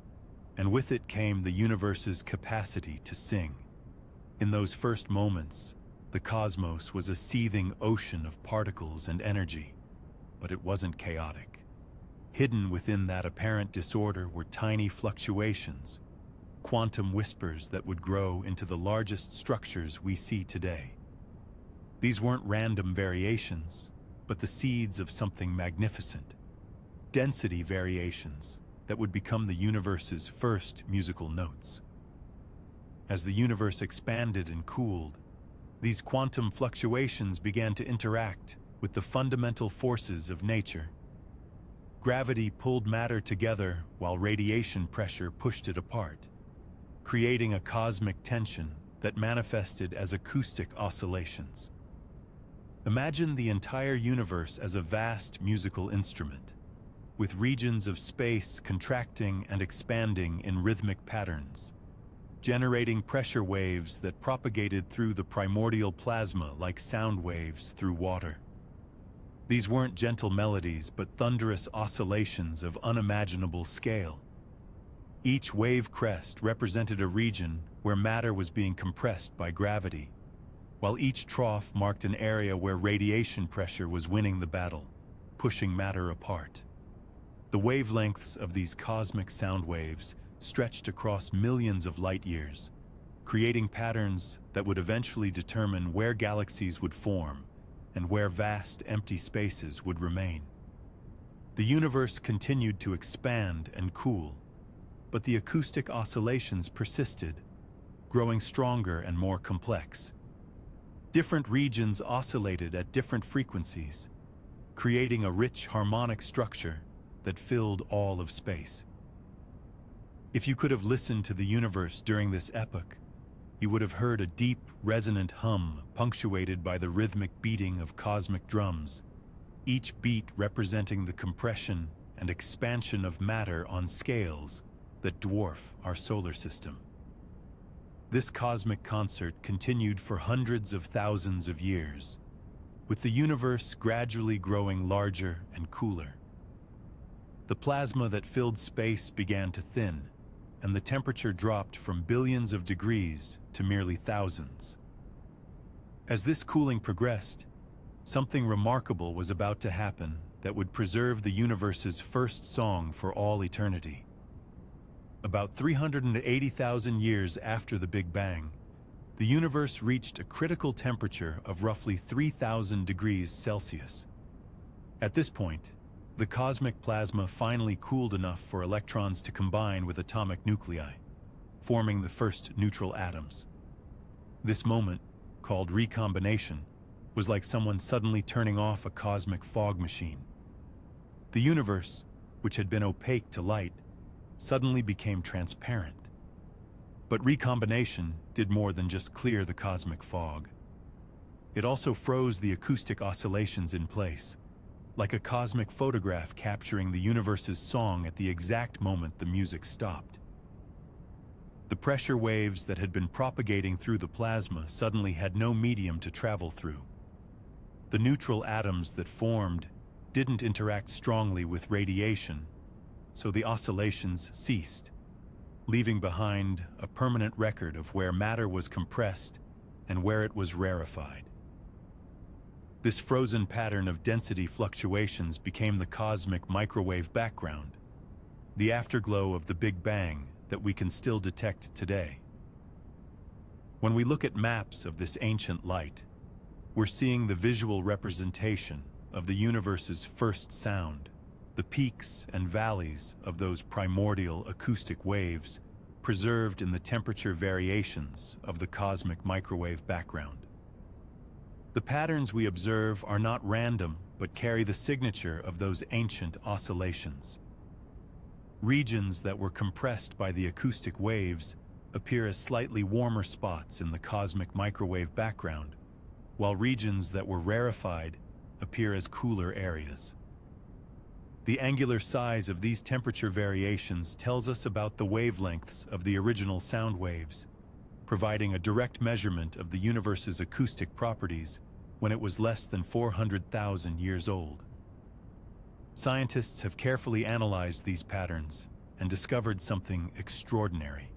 and with it came the universe's capacity to sing. In those first moments, the cosmos was a seething ocean of particles and energy, but it wasn't chaotic. Hidden within that apparent disorder were tiny fluctuations, quantum whispers that would grow into the largest structures we see today. These weren't random variations, but the seeds of something magnificent, density variations that would become the universe's first musical notes. As the universe expanded and cooled, these quantum fluctuations began to interact with the fundamental forces of nature. Gravity pulled matter together while radiation pressure pushed it apart, creating a cosmic tension that manifested as acoustic oscillations. Imagine the entire universe as a vast musical instrument, with regions of space contracting and expanding in rhythmic patterns, generating pressure waves that propagated through the primordial plasma like sound waves through water. These weren't gentle melodies, but thunderous oscillations of unimaginable scale. Each wave crest represented a region where matter was being compressed by gravity, while each trough marked an area where radiation pressure was winning the battle, pushing matter apart. The wavelengths of these cosmic sound waves stretched across millions of light years, creating patterns that would eventually determine where galaxies would form and where vast empty spaces would remain. The universe continued to expand and cool, but the acoustic oscillations persisted, growing stronger and more complex. Different regions oscillated at different frequencies, creating a rich harmonic structure that filled all of space. If you could have listened to the universe during this epoch, you would have heard a deep, resonant hum punctuated by the rhythmic beating of cosmic drums, each beat representing the compression and expansion of matter on scales that dwarf our solar system. This cosmic concert continued for hundreds of thousands of years, with the universe gradually growing larger and cooler. The plasma that filled space began to thin, and the temperature dropped from billions of degrees to merely thousands. As this cooling progressed, something remarkable was about to happen that would preserve the universe's first song for all eternity. About 380,000 years after the Big Bang, the universe reached a critical temperature of roughly 3,000 degrees Celsius. At this point, the cosmic plasma finally cooled enough for electrons to combine with atomic nuclei, forming the first neutral atoms. This moment, called recombination, was like someone suddenly turning off a cosmic fog machine. The universe, which had been opaque to light, suddenly became transparent. But recombination did more than just clear the cosmic fog. It also froze the acoustic oscillations in place, like a cosmic photograph capturing the universe's song at the exact moment the music stopped. The pressure waves that had been propagating through the plasma suddenly had no medium to travel through. The neutral atoms that formed didn't interact strongly with radiation, so the oscillations ceased, leaving behind a permanent record of where matter was compressed and where it was rarefied. This frozen pattern of density fluctuations became the cosmic microwave background, the afterglow of the Big Bang that we can still detect today. When we look at maps of this ancient light, we're seeing the visual representation of the universe's first sound, the peaks and valleys of those primordial acoustic waves preserved in the temperature variations of the cosmic microwave background. The patterns we observe are not random, but carry the signature of those ancient oscillations. Regions that were compressed by the acoustic waves appear as slightly warmer spots in the cosmic microwave background, while regions that were rarefied appear as cooler areas. The angular size of these temperature variations tells us about the wavelengths of the original sound waves, providing a direct measurement of the universe's acoustic properties when it was less than 400,000 years old. Scientists have carefully analyzed these patterns and discovered something extraordinary.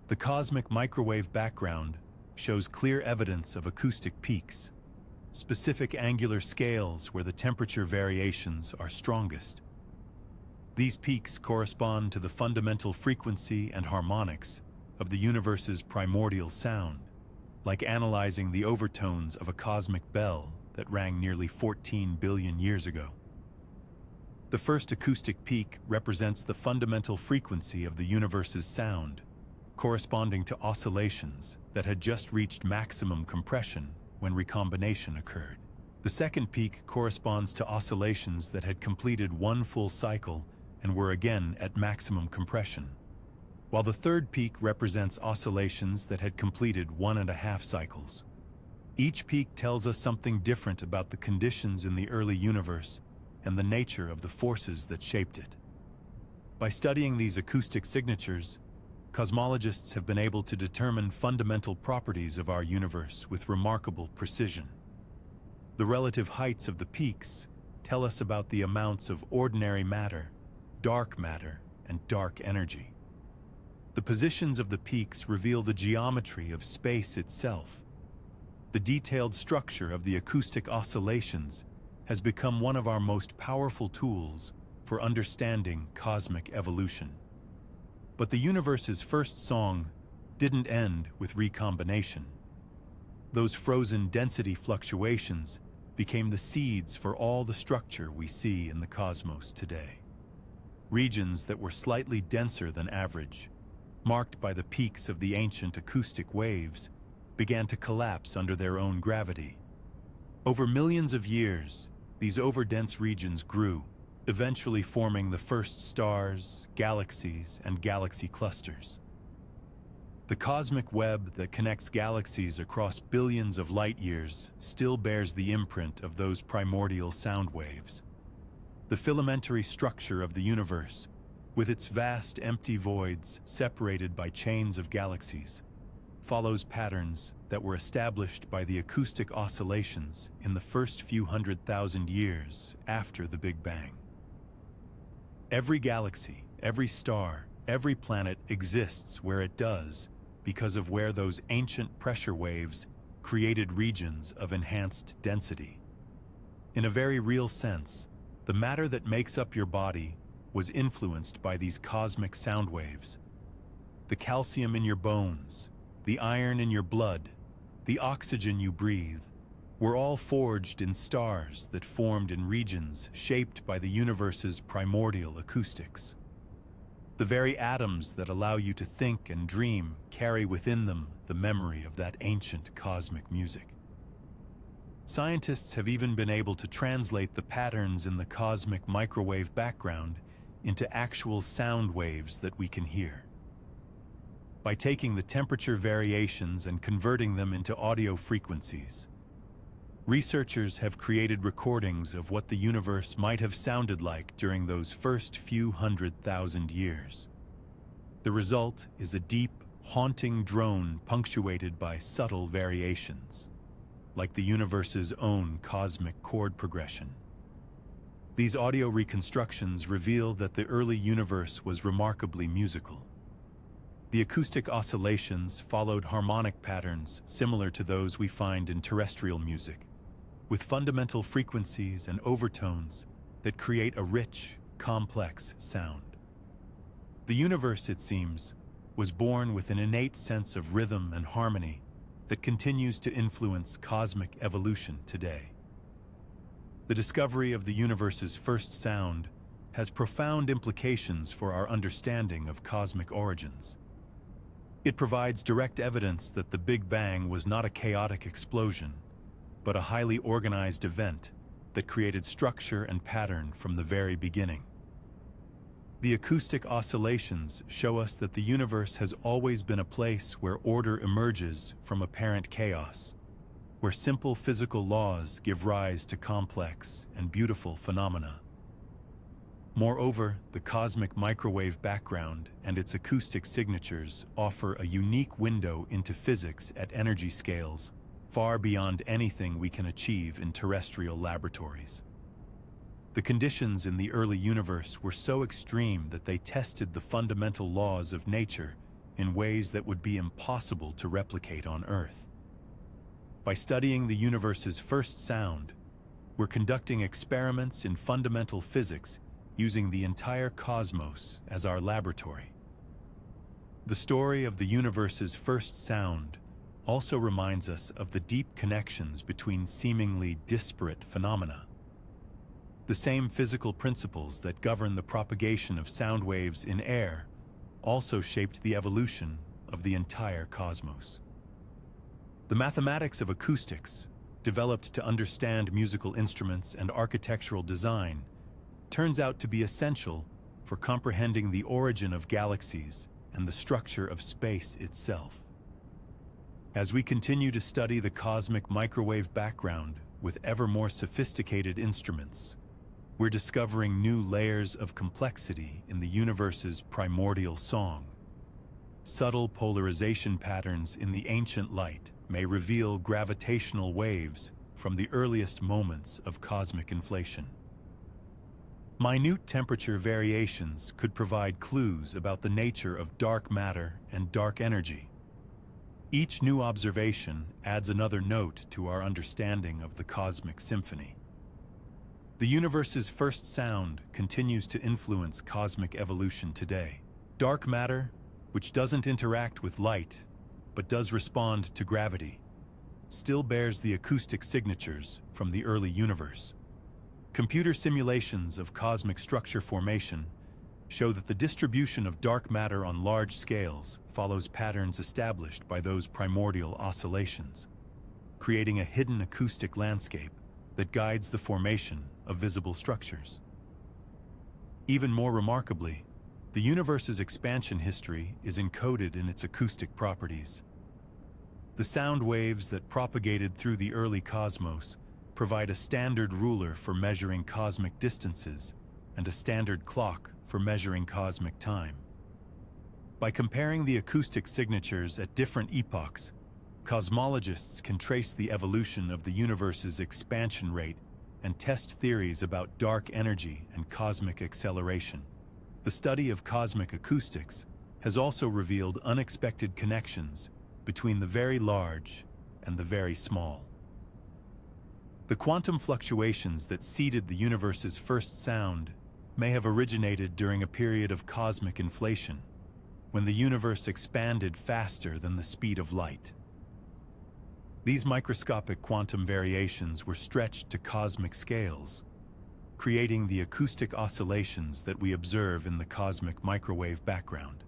The cosmic microwave background shows clear evidence of acoustic peaks, specific angular scales where the temperature variations are strongest. These peaks correspond to the fundamental frequency and harmonics of the universe's primordial sound, like analyzing the overtones of a cosmic bell that rang nearly 14 billion years ago. The first acoustic peak represents the fundamental frequency of the universe's sound, corresponding to oscillations that had just reached maximum compression when recombination occurred. The second peak corresponds to oscillations that had completed one full cycle and were again at maximum compression, while the third peak represents oscillations that had completed 1.5 cycles. Each peak tells us something different about the conditions in the early universe and the nature of the forces that shaped it. By studying these acoustic signatures, cosmologists have been able to determine fundamental properties of our universe with remarkable precision. The relative heights of the peaks tell us about the amounts of ordinary matter, and dark energy. The positions of the peaks reveal the geometry of space itself. The detailed structure of the acoustic oscillations has become one of our most powerful tools for understanding cosmic evolution. But the universe's first song didn't end with recombination. Those frozen density fluctuations became the seeds for all the structure we see in the cosmos today. Regions that were slightly denser than average, marked by the peaks of the ancient acoustic waves, began to collapse under their own gravity. Over millions of years, these overdense regions grew, eventually forming the first stars, galaxies, and galaxy clusters. The cosmic web that connects galaxies across billions of light years still bears the imprint of those primordial sound waves. The filamentary structure of the universe, with its vast empty voids separated by chains of galaxies, follows patterns that were established by the acoustic oscillations in the first few 100,000 years after the Big Bang. Every galaxy, every star, every planet exists where it does because of where those ancient pressure waves created regions of enhanced density. In a very real sense, the matter that makes up your body was influenced by these cosmic sound waves. The calcium in your bones, the iron in your blood, the oxygen you breathe, were all forged in stars that formed in regions shaped by the universe's primordial acoustics. The very atoms that allow you to think and dream carry within them the memory of that ancient cosmic music. Scientists have even been able to translate the patterns in the cosmic microwave background into actual sound waves that we can hear. By taking the temperature variations and converting them into audio frequencies, researchers have created recordings of what the universe might have sounded like during those first few 100,000 years. The result is a deep, haunting drone punctuated by subtle variations, like the universe's own cosmic chord progression. These audio reconstructions reveal that the early universe was remarkably musical. The acoustic oscillations followed harmonic patterns similar to those we find in terrestrial music, with fundamental frequencies and overtones that create a rich, complex sound. The universe, it seems, was born with an innate sense of rhythm and harmony that continues to influence cosmic evolution today. The discovery of the universe's first sound has profound implications for our understanding of cosmic origins. It provides direct evidence that the Big Bang was not a chaotic explosion, but a highly organized event that created structure and pattern from the very beginning. The acoustic oscillations show us that the universe has always been a place where order emerges from apparent chaos, where simple physical laws give rise to complex and beautiful phenomena. Moreover, the cosmic microwave background and its acoustic signatures offer a unique window into physics at energy scales far beyond anything we can achieve in terrestrial laboratories. The conditions in the early universe were so extreme that they tested the fundamental laws of nature in ways that would be impossible to replicate on Earth. By studying the universe's first sound, we're conducting experiments in fundamental physics using the entire cosmos as our laboratory. The story of the universe's first sound also reminds us of the deep connections between seemingly disparate phenomena. The same physical principles that govern the propagation of sound waves in air also shaped the evolution of the entire cosmos. The mathematics of acoustics, developed to understand musical instruments and architectural design, turns out to be essential for comprehending the origin of galaxies and the structure of space itself. As we continue to study the cosmic microwave background with ever more sophisticated instruments, we're discovering new layers of complexity in the universe's primordial song. Subtle polarization patterns in the ancient light may reveal gravitational waves from the earliest moments of cosmic inflation. Minute temperature variations could provide clues about the nature of dark matter and dark energy. Each new observation adds another note to our understanding of the cosmic symphony. The universe's first sound continues to influence cosmic evolution today. Dark matter, which doesn't interact with light, but does respond to gravity, still bears the acoustic signatures from the early universe. Computer simulations of cosmic structure formation show that the distribution of dark matter on large scales follows patterns established by those primordial oscillations, creating a hidden acoustic landscape that guides the formation of visible structures. Even more remarkably, the universe's expansion history is encoded in its acoustic properties. The sound waves that propagated through the early cosmos provide a standard ruler for measuring cosmic distances and a standard clock for measuring cosmic time. By comparing the acoustic signatures at different epochs, cosmologists can trace the evolution of the universe's expansion rate and test theories about dark energy and cosmic acceleration. The study of cosmic acoustics has also revealed unexpected connections between the very large and the very small. The quantum fluctuations that seeded the universe's first sound may have originated during a period of cosmic inflation, when the universe expanded faster than the speed of light. These microscopic quantum variations were stretched to cosmic scales, creating the acoustic oscillations that we observe in the cosmic microwave background.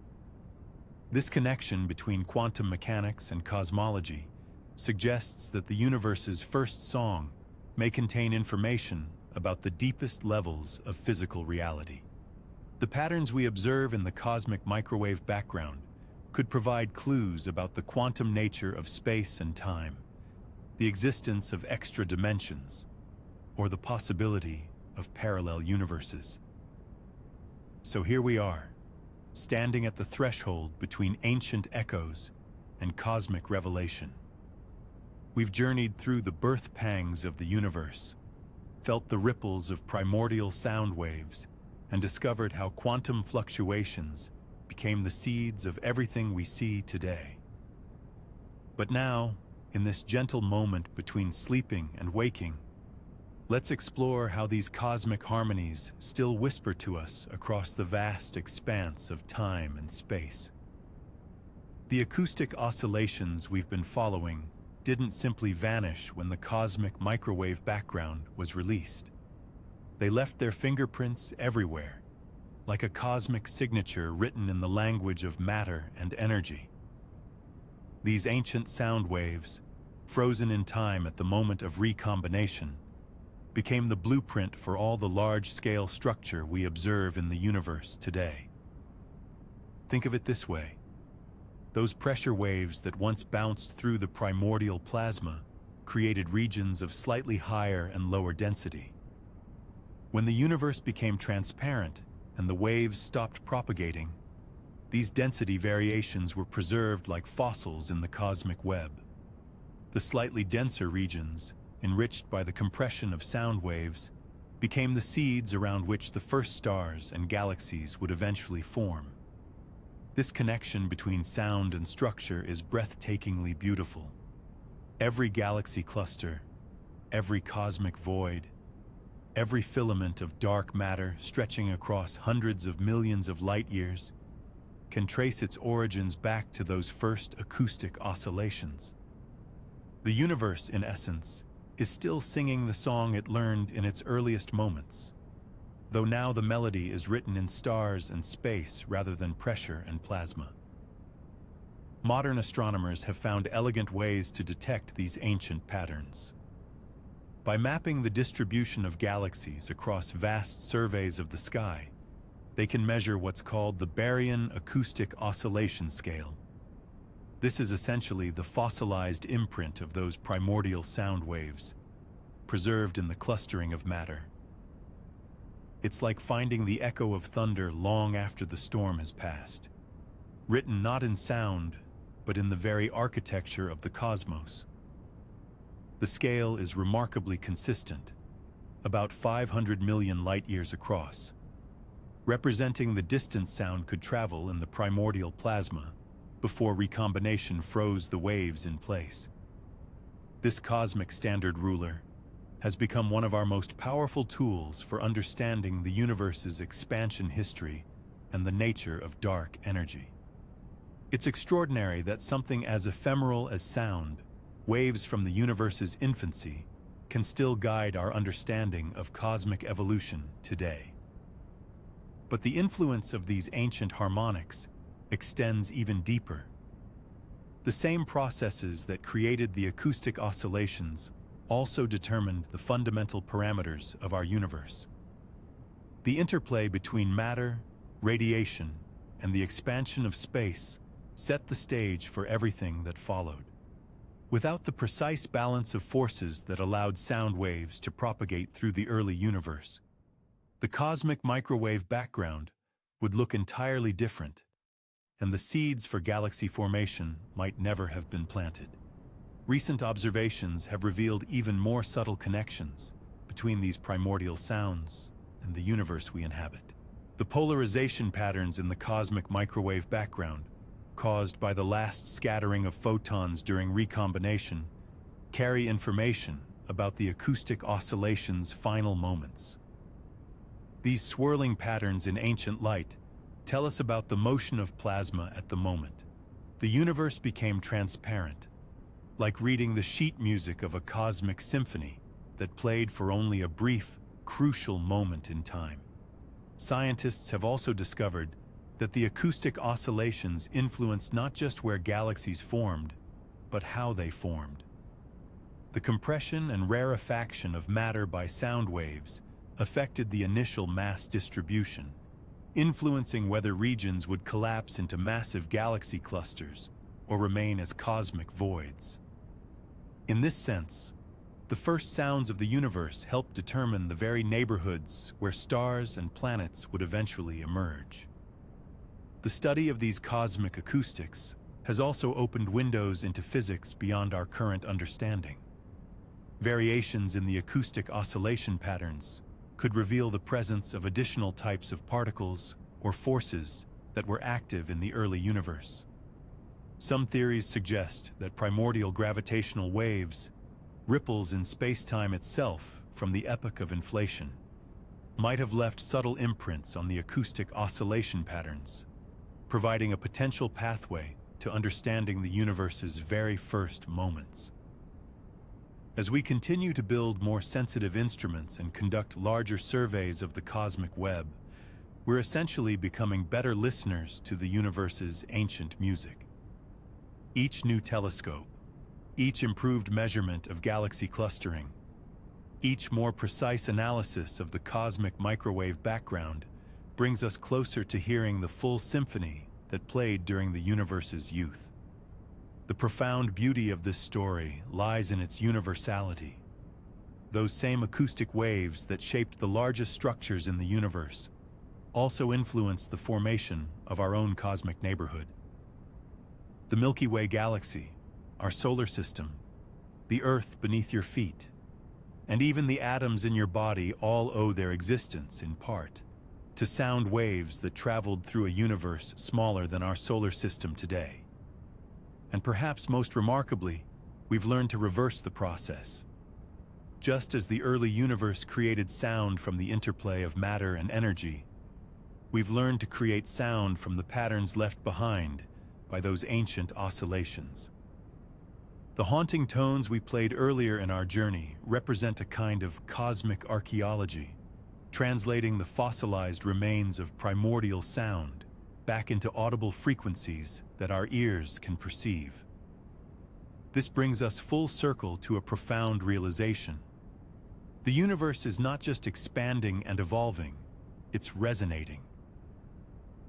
This connection between quantum mechanics and cosmology suggests that the universe's first song may contain information about the deepest levels of physical reality. The patterns we observe in the cosmic microwave background could provide clues about the quantum nature of space and time, the existence of extra dimensions, or the possibility of parallel universes. So here we are, standing at the threshold between ancient echoes and cosmic revelation. We've journeyed through the birth pangs of the universe, felt the ripples of primordial sound waves, and discovered how quantum fluctuations became the seeds of everything we see today. But now, in this gentle moment between sleeping and waking, let's explore how these cosmic harmonies still whisper to us across the vast expanse of time and space. The acoustic oscillations we've been following didn't simply vanish when the cosmic microwave background was released. They left their fingerprints everywhere, like a cosmic signature written in the language of matter and energy. These ancient sound waves, frozen in time at the moment of recombination, became the blueprint for all the large-scale structure we observe in the universe today. Think of it this way. Those pressure waves that once bounced through the primordial plasma created regions of slightly higher and lower density. When the universe became transparent and the waves stopped propagating, these density variations were preserved like fossils in the cosmic web. The slightly denser regions, enriched by the compression of sound waves, became the seeds around which the first stars and galaxies would eventually form. This connection between sound and structure is breathtakingly beautiful. Every galaxy cluster, every cosmic void, every filament of dark matter stretching across hundreds of millions of light years can trace its origins back to those first acoustic oscillations. The universe, in essence, is still singing the song it learned in its earliest moments, though now the melody is written in stars and space rather than pressure and plasma. Modern astronomers have found elegant ways to detect these ancient patterns. By mapping the distribution of galaxies across vast surveys of the sky, they can measure what's called the Baryon Acoustic Oscillation Scale. This is essentially the fossilized imprint of those primordial sound waves, preserved in the clustering of matter. It's like finding the echo of thunder long after the storm has passed, written not in sound, but in the very architecture of the cosmos. The scale is remarkably consistent, about 500 million light-years across, representing the distance sound could travel in the primordial plasma before recombination froze the waves in place. This cosmic standard ruler has become one of our most powerful tools for understanding the universe's expansion history and the nature of dark energy. It's extraordinary that something as ephemeral as sound, waves from the universe's infancy, can still guide our understanding of cosmic evolution today. But the influence of these ancient harmonics extends even deeper. The same processes that created the acoustic oscillations also determined the fundamental parameters of our universe. The interplay between matter, radiation, and the expansion of space set the stage for everything that followed. Without the precise balance of forces that allowed sound waves to propagate through the early universe, The cosmic microwave background would look entirely different, and the seeds for galaxy formation might never have been planted. Recent observations have revealed even more subtle connections between these primordial sounds and the universe we inhabit. The polarization patterns in the cosmic microwave background, caused by the last scattering of photons during recombination, carry information about the acoustic oscillation's final moments. These swirling patterns in ancient light tell us about the motion of plasma at the moment. The universe became transparent, like reading the sheet music of a cosmic symphony that played for only a brief, crucial moment in time. Scientists have also discovered that the acoustic oscillations influenced not just where galaxies formed, but how they formed. The compression and rarefaction of matter by sound waves affected the initial mass distribution, influencing whether regions would collapse into massive galaxy clusters or remain as cosmic voids. In this sense, the first sounds of the universe helped determine the very neighborhoods where stars and planets would eventually emerge. The study of these cosmic acoustics has also opened windows into physics beyond our current understanding. Variations in the acoustic oscillation patterns could reveal the presence of additional types of particles or forces that were active in the early universe. Some theories suggest that primordial gravitational waves, ripples in space-time itself from the epoch of inflation, might have left subtle imprints on the acoustic oscillation patterns, providing a potential pathway to understanding the universe's very first moments. As we continue to build more sensitive instruments and conduct larger surveys of the cosmic web, we're essentially becoming better listeners to the universe's ancient music. Each new telescope, each improved measurement of galaxy clustering, each more precise analysis of the cosmic microwave background brings us closer to hearing the full symphony that played during the universe's youth. The profound beauty of this story lies in its universality. Those same acoustic waves that shaped the largest structures in the universe also influenced the formation of our own cosmic neighborhood. The Milky Way galaxy, our solar system, the Earth beneath your feet, and even the atoms in your body all owe their existence, in part, to sound waves that traveled through a universe smaller than our solar system today. And perhaps most remarkably, we've learned to reverse the process. Just as the early universe created sound from the interplay of matter and energy, we've learned to create sound from the patterns left behind by those ancient oscillations. The haunting tones we played earlier in our journey represent a kind of cosmic archaeology, translating the fossilized remains of primordial sound back into audible frequencies that our ears can perceive. This brings us full circle to a profound realization. The universe is not just expanding and evolving, it's resonating.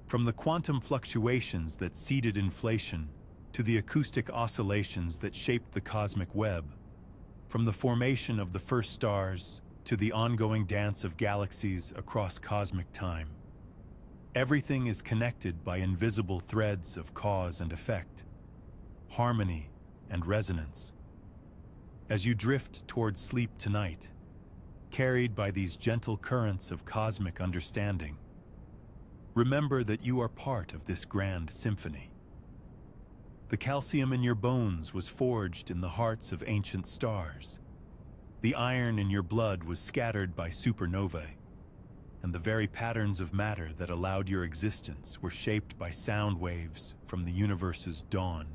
From the quantum fluctuations that seeded inflation to the acoustic oscillations that shaped the cosmic web, from the formation of the first stars to the ongoing dance of galaxies across cosmic time, everything is connected by invisible threads of cause and effect, harmony and resonance. As you drift towards sleep tonight, carried by these gentle currents of cosmic understanding, remember that you are part of this grand symphony. The calcium in your bones was forged in the hearts of ancient stars. The iron in your blood was scattered by supernovae, and the very patterns of matter that allowed your existence were shaped by sound waves from the universe's dawn.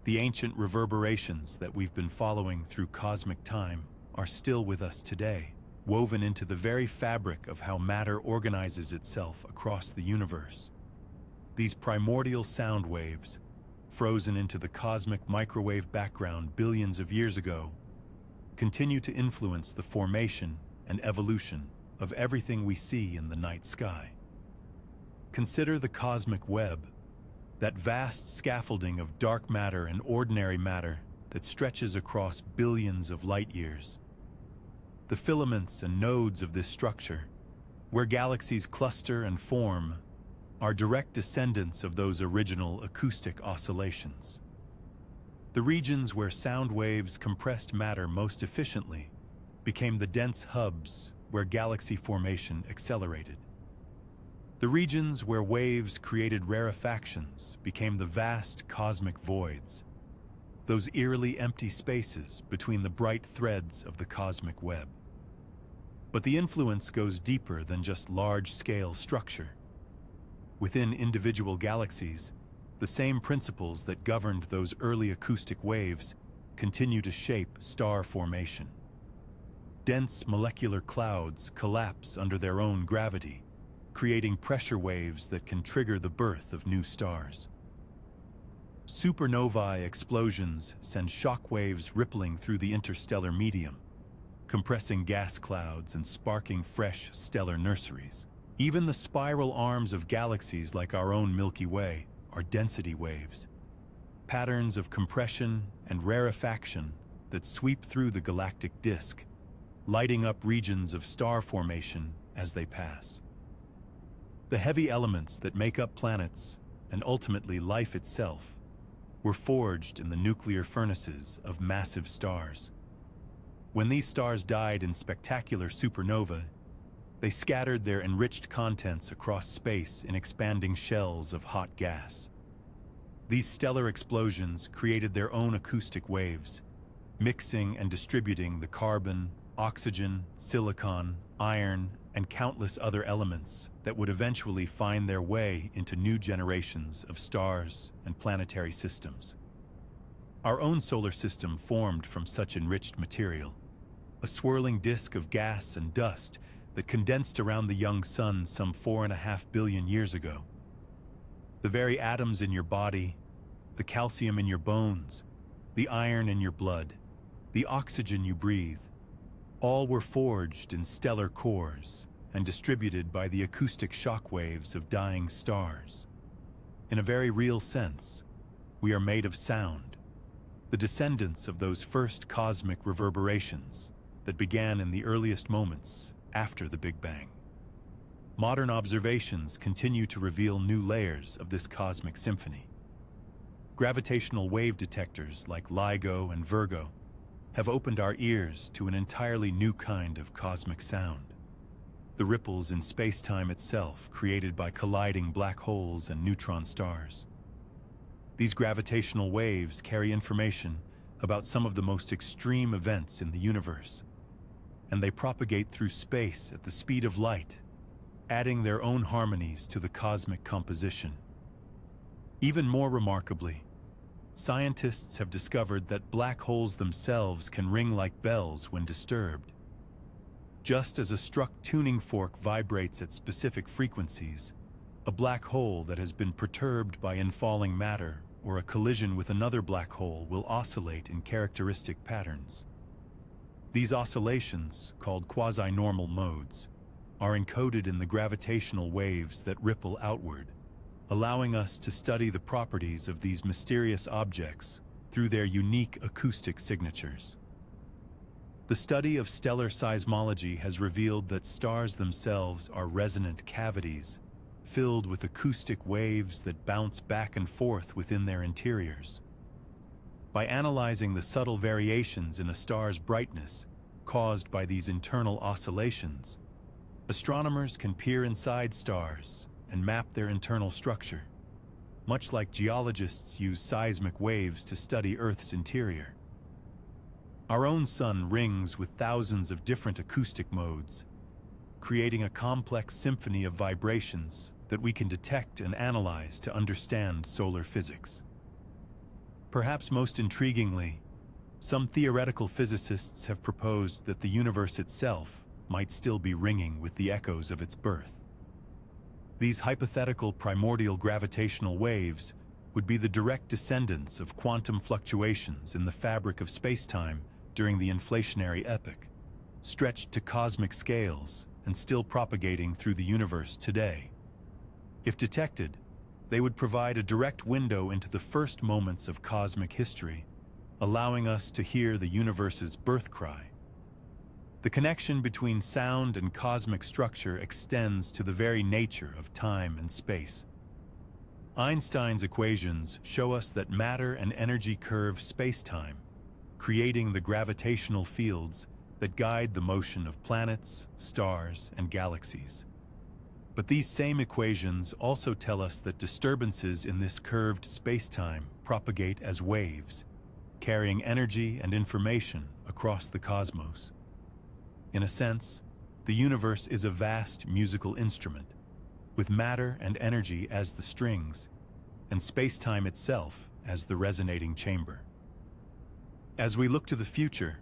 The ancient reverberations that we've been following through cosmic time are still with us today, woven into the very fabric of how matter organizes itself across the universe. These primordial sound waves, frozen into the cosmic microwave background billions of years ago, continue to influence the formation and evolution of everything we see in the night sky. Consider the cosmic web, that vast scaffolding of dark matter and ordinary matter that stretches across billions of light years. The filaments and nodes of this structure, where galaxies cluster and form, are direct descendants of those original acoustic oscillations. The regions where sound waves compressed matter most efficiently became the dense hubs where galaxy formation accelerated. The regions where waves created rarefactions became the vast cosmic voids, those eerily empty spaces between the bright threads of the cosmic web. But the influence goes deeper than just large-scale structure. Within individual galaxies, the same principles that governed those early acoustic waves continue to shape star formation. Dense molecular clouds collapse under their own gravity, creating pressure waves that can trigger the birth of new stars. Supernovae explosions send shock waves rippling through the interstellar medium, compressing gas clouds and sparking fresh stellar nurseries. Even the spiral arms of galaxies like our own Milky Way are density waves, patterns of compression and rarefaction that sweep through the galactic disk, lighting up regions of star formation as they pass. The heavy elements that make up planets, and ultimately life itself, were forged in the nuclear furnaces of massive stars. When these stars died in spectacular supernovae, they scattered their enriched contents across space in expanding shells of hot gas. These stellar explosions created their own acoustic waves, mixing and distributing the carbon, oxygen, silicon, iron, and countless other elements that would eventually find their way into new generations of stars and planetary systems. Our own solar system formed from such enriched material, a swirling disk of gas and dust that condensed around the young sun some 4.5 billion years ago. The very atoms in your body, the calcium in your bones, the iron in your blood, the oxygen you breathe, all were forged in stellar cores and distributed by the acoustic shock waves of dying stars. In a very real sense, we are made of sound, the descendants of those first cosmic reverberations that began in the earliest moments after the Big Bang. Modern observations continue to reveal new layers of this cosmic symphony. Gravitational wave detectors like LIGO and Virgo have opened our ears to an entirely new kind of cosmic sound. The ripples in space-time itself created by colliding black holes and neutron stars. These gravitational waves carry information about some of the most extreme events in the universe, and they propagate through space at the speed of light, adding their own harmonies to the cosmic composition. Even more remarkably, scientists have discovered that black holes themselves can ring like bells when disturbed. Just as a struck tuning fork vibrates at specific frequencies, a black hole that has been perturbed by infalling matter or a collision with another black hole will oscillate in characteristic patterns. These oscillations, called quasi-normal modes, are encoded in the gravitational waves that ripple outward, allowing us to study the properties of these mysterious objects through their unique acoustic signatures. The study of stellar seismology has revealed that stars themselves are resonant cavities filled with acoustic waves that bounce back and forth within their interiors. By analyzing the subtle variations in a star's brightness caused by these internal oscillations, astronomers can peer inside stars and map their internal structure, much like geologists use seismic waves to study Earth's interior. Our own sun rings with thousands of different acoustic modes, creating a complex symphony of vibrations that we can detect and analyze to understand solar physics. Perhaps most intriguingly, some theoretical physicists have proposed that the universe itself might still be ringing with the echoes of its birth. These hypothetical primordial gravitational waves would be the direct descendants of quantum fluctuations in the fabric of space-time during the inflationary epoch, stretched to cosmic scales and still propagating through the universe today. If detected, they would provide a direct window into the first moments of cosmic history, allowing us to hear the universe's birth cry. The connection between sound and cosmic structure extends to the very nature of time and space. Einstein's equations show us that matter and energy curve space-time, creating the gravitational fields that guide the motion of planets, stars, and galaxies. But these same equations also tell us that disturbances in this curved space-time propagate as waves, carrying energy and information across the cosmos. In a sense, the universe is a vast musical instrument, with matter and energy as the strings, and space-time itself as the resonating chamber. As we look to the future,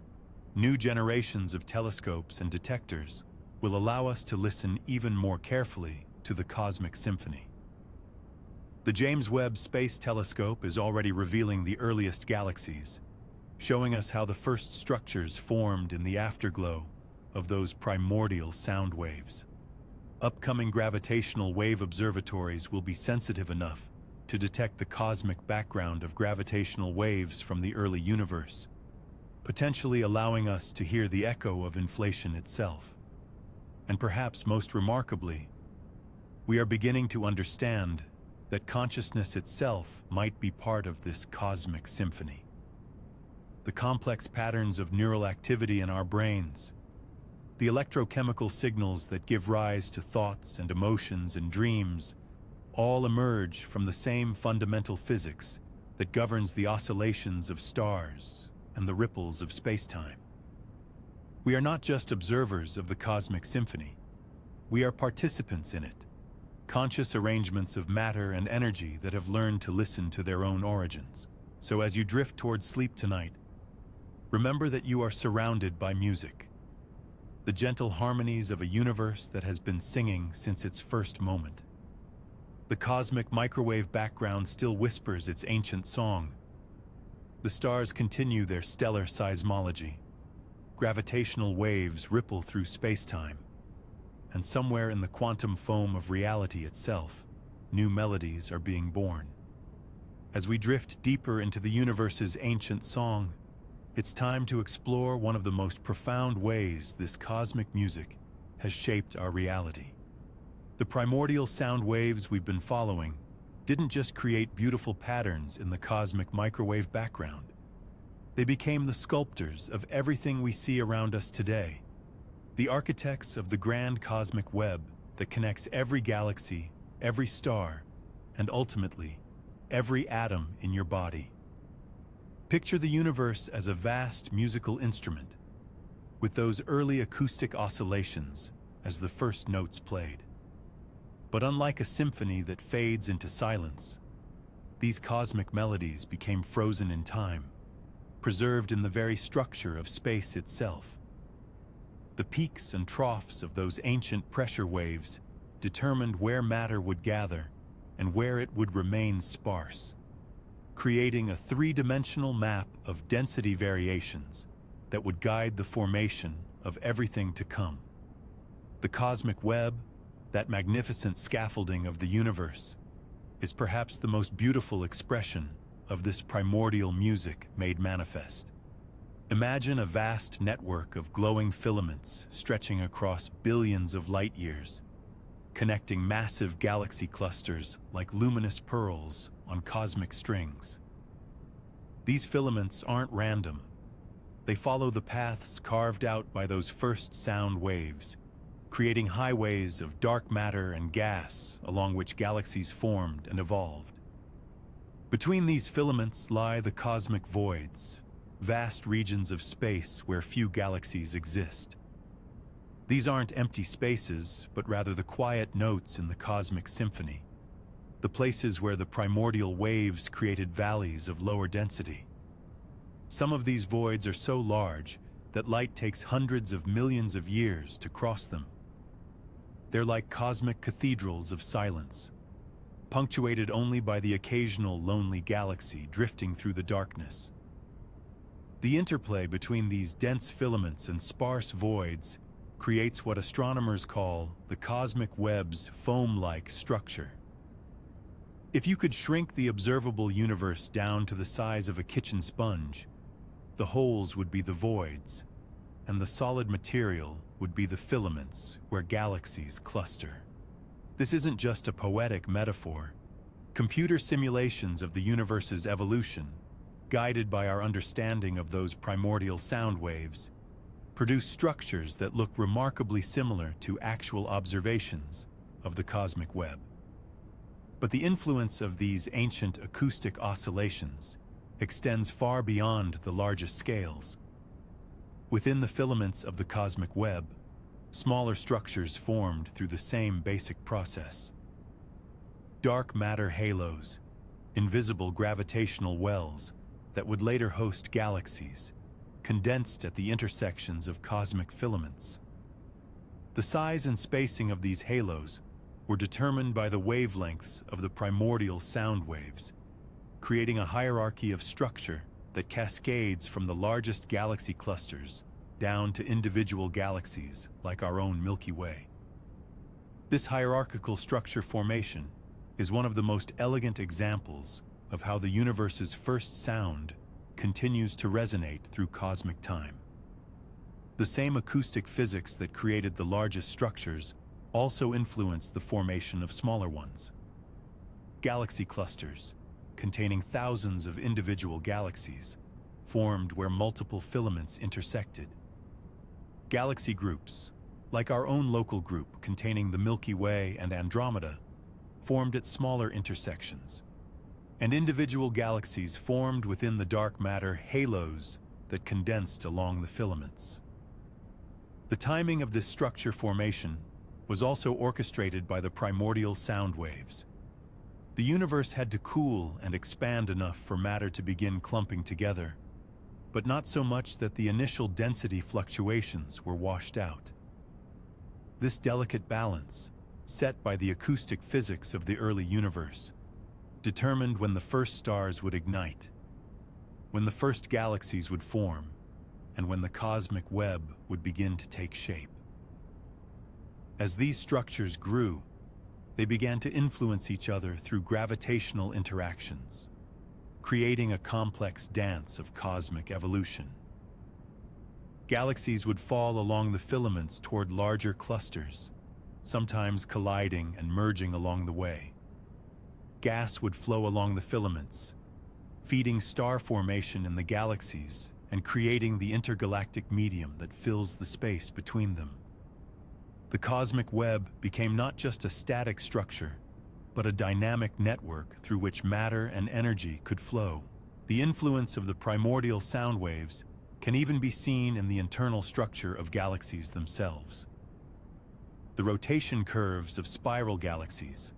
new generations of telescopes and detectors will allow us to listen even more carefully to the cosmic symphony. The James Webb Space Telescope is already revealing the earliest galaxies, showing us how the first structures formed in the afterglow of those primordial sound waves. Upcoming gravitational wave observatories will be sensitive enough to detect the cosmic background of gravitational waves from the early universe, potentially allowing us to hear the echo of inflation itself. And perhaps most remarkably, we are beginning to understand that consciousness itself might be part of this cosmic symphony. The complex patterns of neural activity in our brains, the electrochemical signals that give rise to thoughts and emotions and dreams, all emerge from the same fundamental physics that governs the oscillations of stars and the ripples of space-time. We are not just observers of the cosmic symphony. We are participants in it, conscious arrangements of matter and energy that have learned to listen to their own origins. So as you drift towards sleep tonight, remember that you are surrounded by music, the gentle harmonies of a universe that has been singing since its first moment. The cosmic microwave background still whispers its ancient song. The stars continue their stellar seismology. Gravitational waves ripple through space-time. And somewhere in the quantum foam of reality itself, new melodies are being born. As we drift deeper into the universe's ancient song, it's time to explore one of the most profound ways this cosmic music has shaped our reality. The primordial sound waves we've been following didn't just create beautiful patterns in the cosmic microwave background. They became the sculptors of everything we see around us today, the architects of the grand cosmic web that connects every galaxy, every star, and ultimately, every atom in your body. Picture the universe as a vast musical instrument, with those early acoustic oscillations as the first notes played. But unlike a symphony that fades into silence, these cosmic melodies became frozen in time, preserved in the very structure of space itself. The peaks and troughs of those ancient pressure waves determined where matter would gather and where it would remain sparse, creating a three-dimensional map of density variations that would guide the formation of everything to come. The cosmic web, that magnificent scaffolding of the universe, is perhaps the most beautiful expression of this primordial music made manifest. Imagine a vast network of glowing filaments stretching across billions of light years, connecting massive galaxy clusters like luminous pearls on cosmic strings. These filaments aren't random. They follow the paths carved out by those first sound waves, creating highways of dark matter and gas along which galaxies formed and evolved. Between these filaments lie the cosmic voids, vast regions of space where few galaxies exist. These aren't empty spaces, but rather the quiet notes in the cosmic symphony, the places where the primordial waves created valleys of lower density. Some of these voids are so large that light takes hundreds of millions of years to cross them. They're like cosmic cathedrals of silence, punctuated only by the occasional lonely galaxy drifting through the darkness. The interplay between these dense filaments and sparse voids creates what astronomers call the cosmic web's foam-like structure. If you could shrink the observable universe down to the size of a kitchen sponge, the holes would be the voids, and the solid material would be the filaments where galaxies cluster. This isn't just a poetic metaphor. Computer simulations of the universe's evolution, guided by our understanding of those primordial sound waves, produce structures that look remarkably similar to actual observations of the cosmic web. But the influence of these ancient acoustic oscillations extends far beyond the largest scales. Within the filaments of the cosmic web, smaller structures formed through the same basic process. Dark matter halos, invisible gravitational wells that would later host galaxies, condensed at the intersections of cosmic filaments. The size and spacing of these halos were determined by the wavelengths of the primordial sound waves, creating a hierarchy of structure that cascades from the largest galaxy clusters down to individual galaxies like our own Milky Way. This hierarchical structure formation is one of the most elegant examples of how the universe's first sound continues to resonate through cosmic time. The same acoustic physics that created the largest structures also influenced the formation of smaller ones. Galaxy clusters, containing thousands of individual galaxies, formed where multiple filaments intersected. Galaxy groups, like our own local group containing the Milky Way and Andromeda, formed at smaller intersections. And individual galaxies formed within the dark matter halos that condensed along the filaments. The timing of this structure formation was also orchestrated by the primordial sound waves. The universe had to cool and expand enough for matter to begin clumping together, but not so much that the initial density fluctuations were washed out. This delicate balance, set by the acoustic physics of the early universe, determined when the first stars would ignite, when the first galaxies would form, and when the cosmic web would begin to take shape. As these structures grew, they began to influence each other through gravitational interactions, creating a complex dance of cosmic evolution. Galaxies would fall along the filaments toward larger clusters, sometimes colliding and merging along the way. Gas would flow along the filaments, feeding star formation in the galaxies and creating the intergalactic medium that fills the space between them. The cosmic web became not just a static structure, but a dynamic network through which matter and energy could flow. The influence of the primordial sound waves can even be seen in the internal structure of galaxies themselves. The rotation curves of spiral galaxies,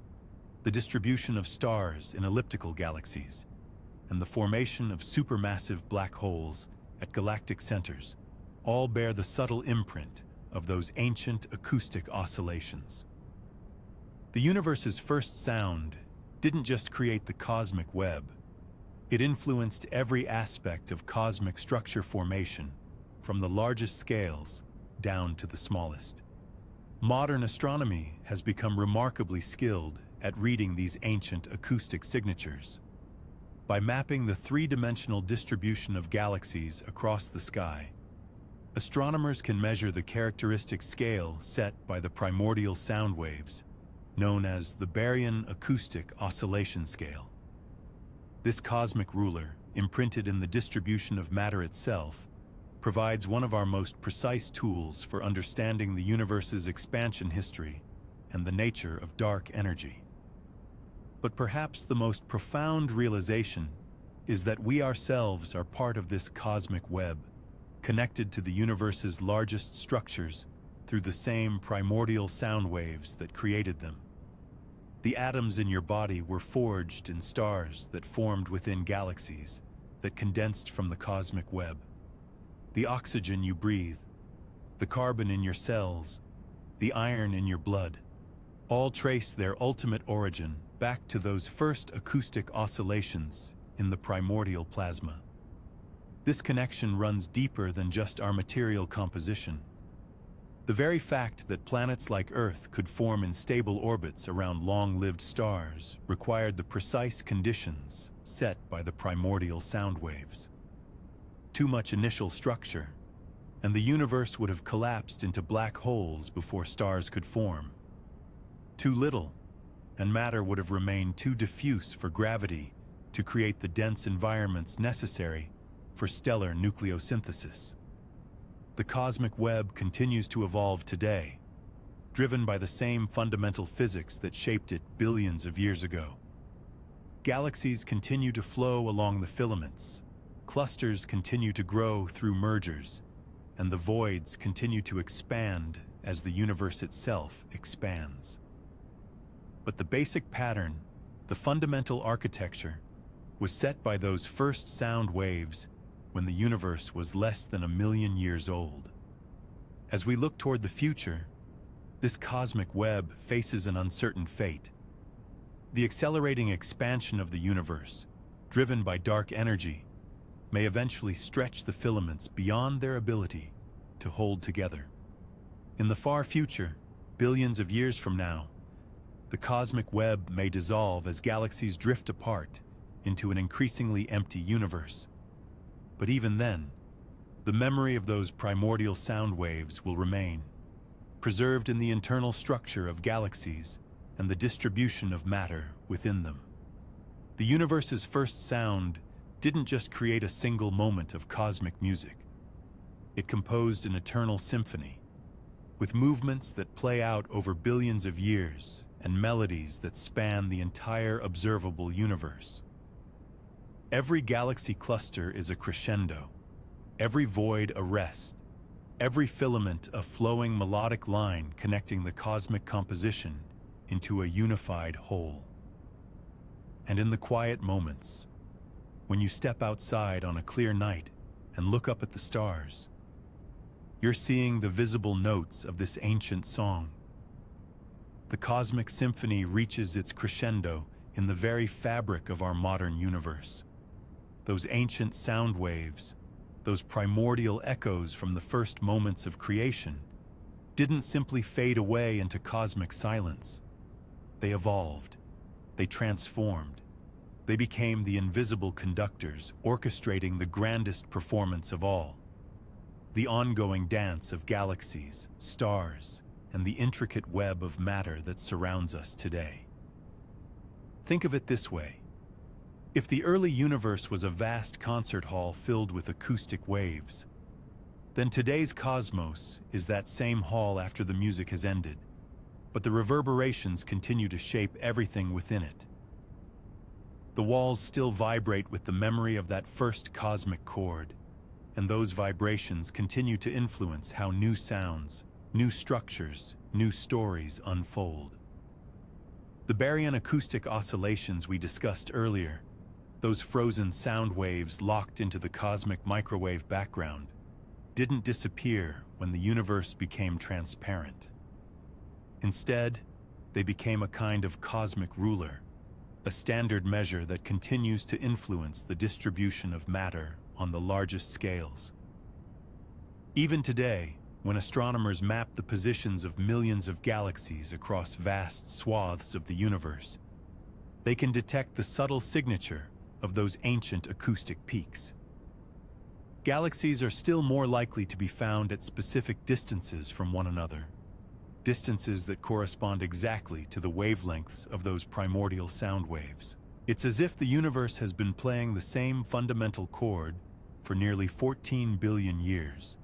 the distribution of stars in elliptical galaxies, and the formation of supermassive black holes at galactic centers all bear the subtle imprint of those ancient acoustic oscillations. The universe's first sound didn't just create the cosmic web, it influenced every aspect of cosmic structure formation, from the largest scales down to the smallest. Modern astronomy has become remarkably skilled at reading these ancient acoustic signatures. By mapping the three-dimensional distribution of galaxies across the sky, astronomers can measure the characteristic scale set by the primordial sound waves, known as the Baryon Acoustic Oscillation Scale. This cosmic ruler, imprinted in the distribution of matter itself, provides one of our most precise tools for understanding the universe's expansion history and the nature of dark energy. But perhaps the most profound realization is that we ourselves are part of this cosmic web, connected to the universe's largest structures through the same primordial sound waves that created them. The atoms in your body were forged in stars that formed within galaxies that condensed from the cosmic web. The oxygen you breathe, the carbon in your cells, the iron in your blood, all trace their ultimate origin back to those first acoustic oscillations in the primordial plasma. This connection runs deeper than just our material composition. The very fact that planets like Earth could form in stable orbits around long-lived stars required the precise conditions set by the primordial sound waves. Too much initial structure, and the universe would have collapsed into black holes before stars could form. Too little, and matter would have remained too diffuse for gravity to create the dense environments necessary for stellar nucleosynthesis. The cosmic web continues to evolve today, driven by the same fundamental physics that shaped it billions of years ago. Galaxies continue to flow along the filaments, clusters continue to grow through mergers, and the voids continue to expand as the universe itself expands. But the basic pattern, the fundamental architecture, was set by those first sound waves when the universe was less than 1 million years old. As we look toward the future, this cosmic web faces an uncertain fate. The accelerating expansion of the universe, driven by dark energy, may eventually stretch the filaments beyond their ability to hold together. In the far future, billions of years from now, the cosmic web may dissolve as galaxies drift apart into an increasingly empty universe. But even then, the memory of those primordial sound waves will remain, preserved in the internal structure of galaxies and the distribution of matter within them. The universe's first sound didn't just create a single moment of cosmic music. It composed an eternal symphony, with movements that play out over billions of years and melodies that span the entire observable universe. Every galaxy cluster is a crescendo, every void a rest, every filament a flowing melodic line connecting the cosmic composition into a unified whole. And in the quiet moments, when you step outside on a clear night and look up at the stars, you're seeing the visible notes of this ancient song. The cosmic symphony reaches its crescendo in the very fabric of our modern universe. Those ancient sound waves, those primordial echoes from the first moments of creation, didn't simply fade away into cosmic silence. They evolved, they transformed, they became the invisible conductors orchestrating the grandest performance of all, the ongoing dance of galaxies, stars, and the intricate web of matter that surrounds us today. Think of it this way. If the early universe was a vast concert hall filled with acoustic waves, then today's cosmos is that same hall after the music has ended, but the reverberations continue to shape everything within it. The walls still vibrate with the memory of that first cosmic chord, and those vibrations continue to influence how new sounds, new structures, new stories unfold. The baryon acoustic oscillations we discussed earlier, those frozen sound waves locked into the cosmic microwave background, didn't disappear when the universe became transparent. Instead, they became a kind of cosmic ruler, a standard measure that continues to influence the distribution of matter on the largest scales. Even today, when astronomers map the positions of millions of galaxies across vast swaths of the universe, they can detect the subtle signature of those ancient acoustic peaks. Galaxies are still more likely to be found at specific distances from one another, distances that correspond exactly to the wavelengths of those primordial sound waves. It's as if the universe has been playing the same fundamental chord for nearly 14 billion years,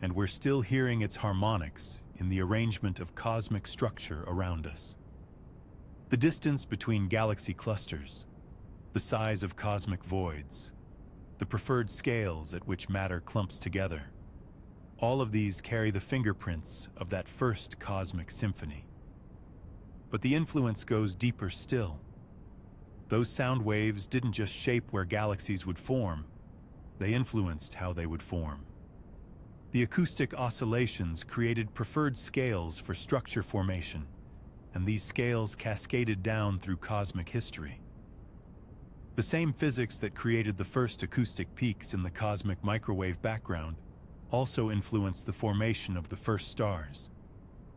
and we're still hearing its harmonics in the arrangement of cosmic structure around us. The distance between galaxy clusters, the size of cosmic voids, the preferred scales at which matter clumps together, all of these carry the fingerprints of that first cosmic symphony. But the influence goes deeper still. Those sound waves didn't just shape where galaxies would form, they influenced how they would form. The acoustic oscillations created preferred scales for structure formation, and these scales cascaded down through cosmic history. The same physics that created the first acoustic peaks in the cosmic microwave background also influenced the formation of the first stars,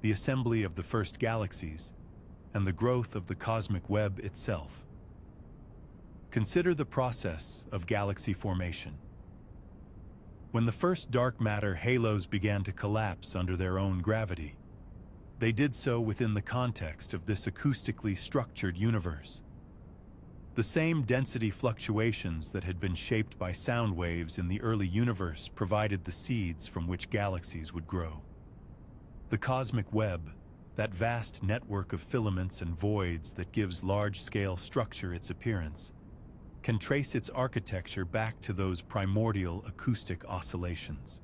the assembly of the first galaxies, and the growth of the cosmic web itself. Consider the process of galaxy formation. When the first dark matter halos began to collapse under their own gravity, they did so within the context of this acoustically structured universe. The same density fluctuations that had been shaped by sound waves in the early universe provided the seeds from which galaxies would grow. The cosmic web, that vast network of filaments and voids that gives large-scale structure its appearance, can trace its architecture back to those primordial acoustic oscillations.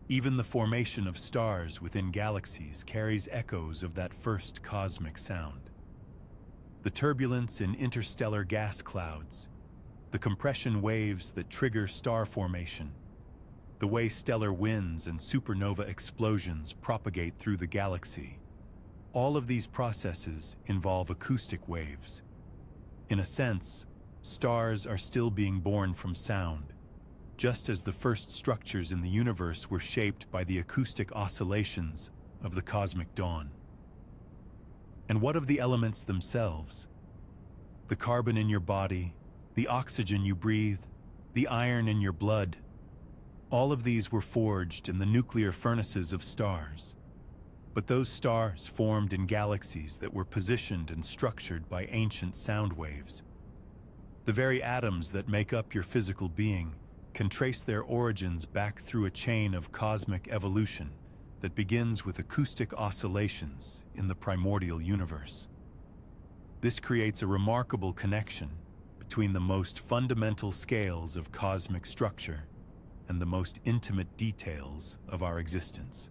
Even the formation of stars within galaxies carries echoes of that first cosmic sound. The turbulence in interstellar gas clouds, the compression waves that trigger star formation, the way stellar winds and supernova explosions propagate through the galaxy, all of these processes involve acoustic waves. In a sense, stars are still being born from sound, just as the first structures in the universe were shaped by the acoustic oscillations of the cosmic dawn. And what of the elements themselves? The carbon in your body, the oxygen you breathe, the iron in your blood, all of these were forged in the nuclear furnaces of stars. But those stars formed in galaxies that were positioned and structured by ancient sound waves. The very atoms that make up your physical being can trace their origins back through a chain of cosmic evolution that begins with acoustic oscillations in the primordial universe. This creates a remarkable connection between the most fundamental scales of cosmic structure and the most intimate details of our existence.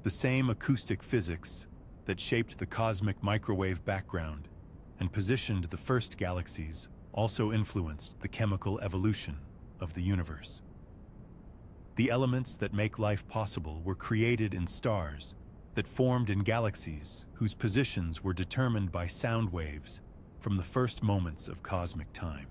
The same acoustic physics that shaped the cosmic microwave background and positioned the first galaxies also influenced the chemical evolution of the universe. The elements that make life possible were created in stars that formed in galaxies whose positions were determined by sound waves from the first moments of cosmic time.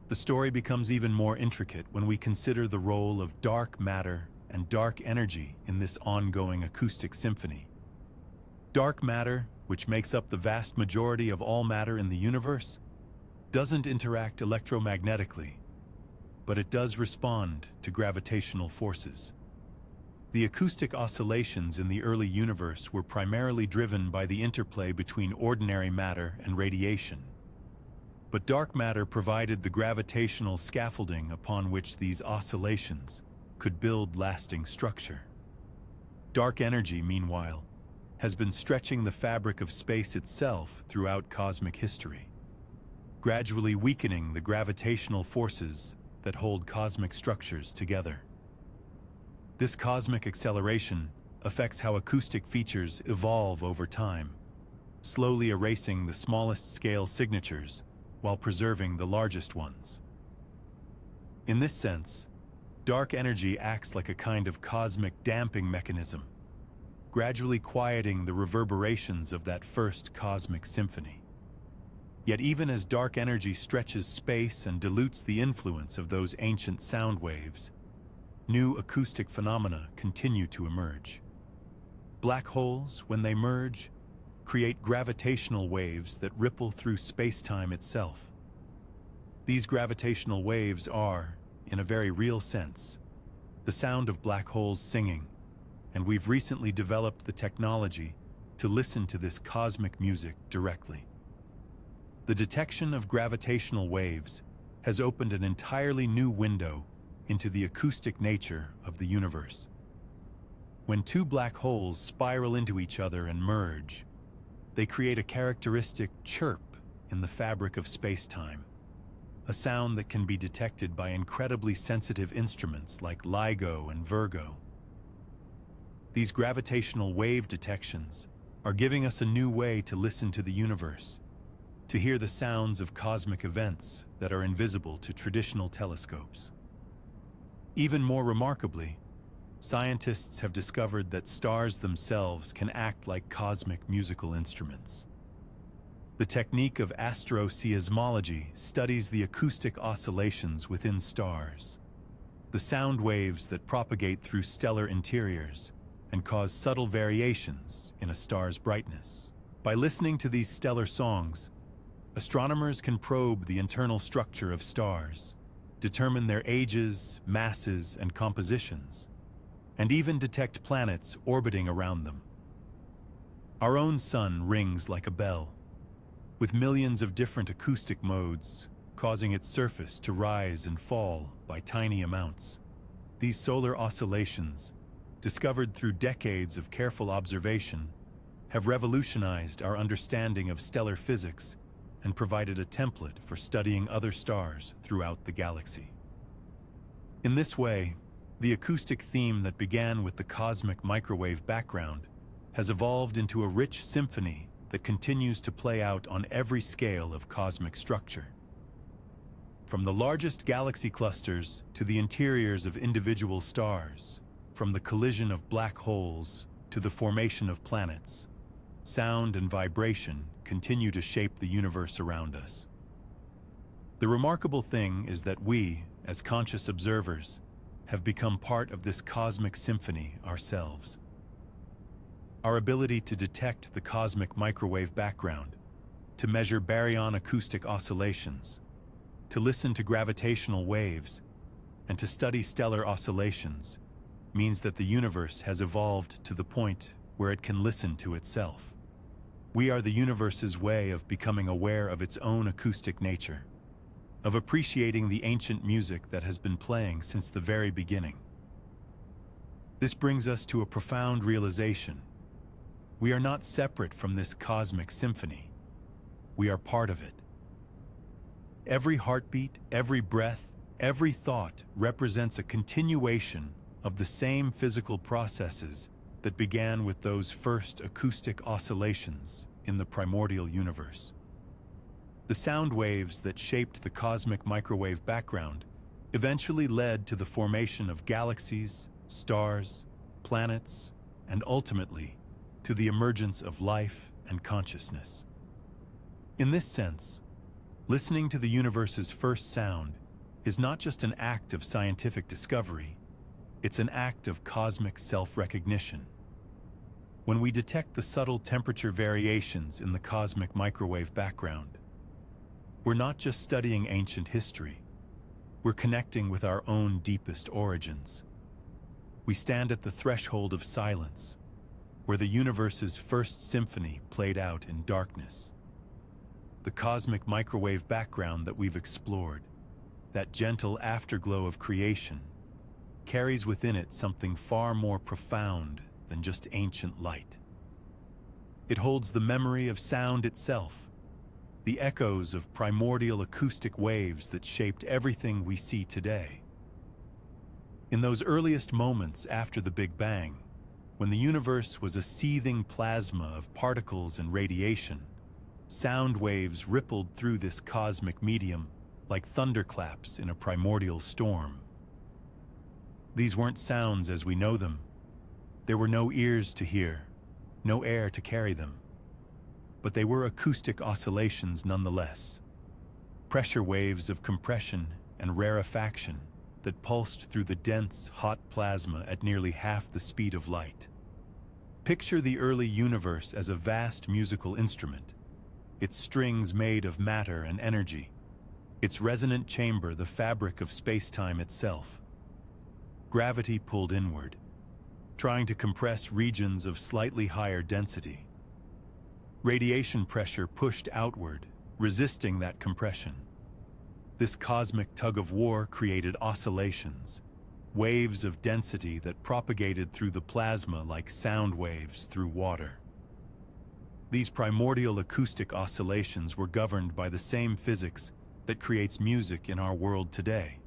The story becomes even more intricate when we consider the role of dark matter and dark energy in this ongoing acoustic symphony. Dark matter, which makes up the vast majority of all matter in the universe, doesn't interact electromagnetically, but it does respond to gravitational forces. The acoustic oscillations in the early universe were primarily driven by the interplay between ordinary matter and radiation. But dark matter provided the gravitational scaffolding upon which these oscillations could build lasting structure. Dark energy, meanwhile, has been stretching the fabric of space itself throughout cosmic history, gradually weakening the gravitational forces that hold cosmic structures together. This cosmic acceleration affects how acoustic features evolve over time, slowly erasing the smallest scale signatures while preserving the largest ones. In this sense, dark energy acts like a kind of cosmic damping mechanism, gradually quieting the reverberations of that first cosmic symphony. Yet even as dark energy stretches space and dilutes the influence of those ancient sound waves, new acoustic phenomena continue to emerge. Black holes, when they merge, create gravitational waves that ripple through space-time itself. These gravitational waves are, in a very real sense, the sound of black holes singing, and we've recently developed the technology to listen to this cosmic music directly. The detection of gravitational waves has opened an entirely new window into the acoustic nature of the universe. When two black holes spiral into each other and merge, they create a characteristic chirp in the fabric of space-time, a sound that can be detected by incredibly sensitive instruments like LIGO and Virgo. These gravitational wave detections are giving us a new way to listen to the universe, to hear the sounds of cosmic events that are invisible to traditional telescopes. Even more remarkably, scientists have discovered that stars themselves can act like cosmic musical instruments. The technique of astroseismology studies the acoustic oscillations within stars, the sound waves that propagate through stellar interiors and cause subtle variations in a star's brightness. By listening to these stellar songs, astronomers can probe the internal structure of stars, determine their ages, masses, and compositions, and even detect planets orbiting around them. Our own sun rings like a bell, with millions of different acoustic modes, causing its surface to rise and fall by tiny amounts. These solar oscillations, discovered through decades of careful observation, have revolutionized our understanding of stellar physics and provided a template for studying other stars throughout the galaxy. In this way, the acoustic theme that began with the cosmic microwave background has evolved into a rich symphony that continues to play out on every scale of cosmic structure. From the largest galaxy clusters to the interiors of individual stars, from the collision of black holes to the formation of planets, sound and vibration continue to shape the universe around us. The remarkable thing is that we, as conscious observers, have become part of this cosmic symphony ourselves. Our ability to detect the cosmic microwave background, to measure baryon acoustic oscillations, to listen to gravitational waves, and to study stellar oscillations means that the universe has evolved to the point where it can listen to itself. We are the universe's way of becoming aware of its own acoustic nature, of appreciating the ancient music that has been playing since the very beginning. This brings us to a profound realization. We are not separate from this cosmic symphony. We are part of it. Every heartbeat, every breath, every thought represents a continuation of the same physical processes that began with those first acoustic oscillations in the primordial universe. The sound waves that shaped the cosmic microwave background eventually led to the formation of galaxies, stars, planets, and ultimately to the emergence of life and consciousness. In this sense, listening to the universe's first sound is not just an act of scientific discovery, it's an act of cosmic self-recognition. When we detect the subtle temperature variations in the cosmic microwave background, we're not just studying ancient history, we're connecting with our own deepest origins. We stand at the threshold of silence, where the universe's first symphony played out in darkness. The cosmic microwave background that we've explored, that gentle afterglow of creation, carries within it something far more profound than just ancient light. It holds the memory of sound itself, the echoes of primordial acoustic waves that shaped everything we see today. In those earliest moments after the Big Bang, when the universe was a seething plasma of particles and radiation, sound waves rippled through this cosmic medium like thunderclaps in a primordial storm. These weren't sounds as we know them. There were no ears to hear, no air to carry them. But they were acoustic oscillations nonetheless. Pressure waves of compression and rarefaction that pulsed through the dense, hot plasma at nearly half the speed of light. Picture the early universe as a vast musical instrument, its strings made of matter and energy, its resonant chamber the fabric of space-time itself. Gravity pulled inward, trying to compress regions of slightly higher density. Radiation pressure pushed outward, resisting that compression. This cosmic tug-of-war created oscillations, waves of density that propagated through the plasma like sound waves through water. These primordial acoustic oscillations were governed by the same physics that creates music in our world today.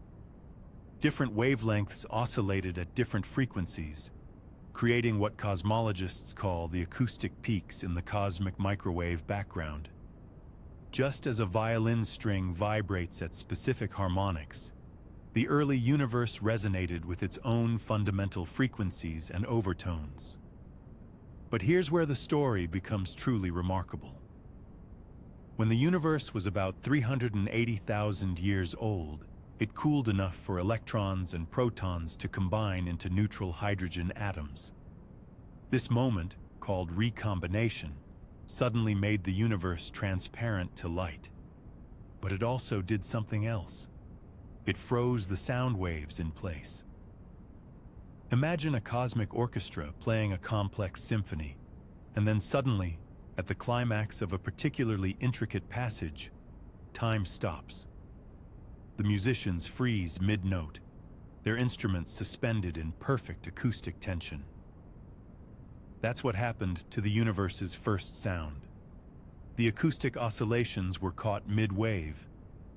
Different wavelengths oscillated at different frequencies, creating what cosmologists call the acoustic peaks in the cosmic microwave background. Just as a violin string vibrates at specific harmonics, the early universe resonated with its own fundamental frequencies and overtones. But here's where the story becomes truly remarkable. When the universe was about 380,000 years old, it cooled enough for electrons and protons to combine into neutral hydrogen atoms. This moment, called recombination, suddenly made the universe transparent to light. But it also did something else. It froze the sound waves in place. Imagine a cosmic orchestra playing a complex symphony, and then suddenly, at the climax of a particularly intricate passage, time stops. The musicians freeze mid-note, their instruments suspended in perfect acoustic tension. That's what happened to the universe's first sound. The acoustic oscillations were caught mid-wave,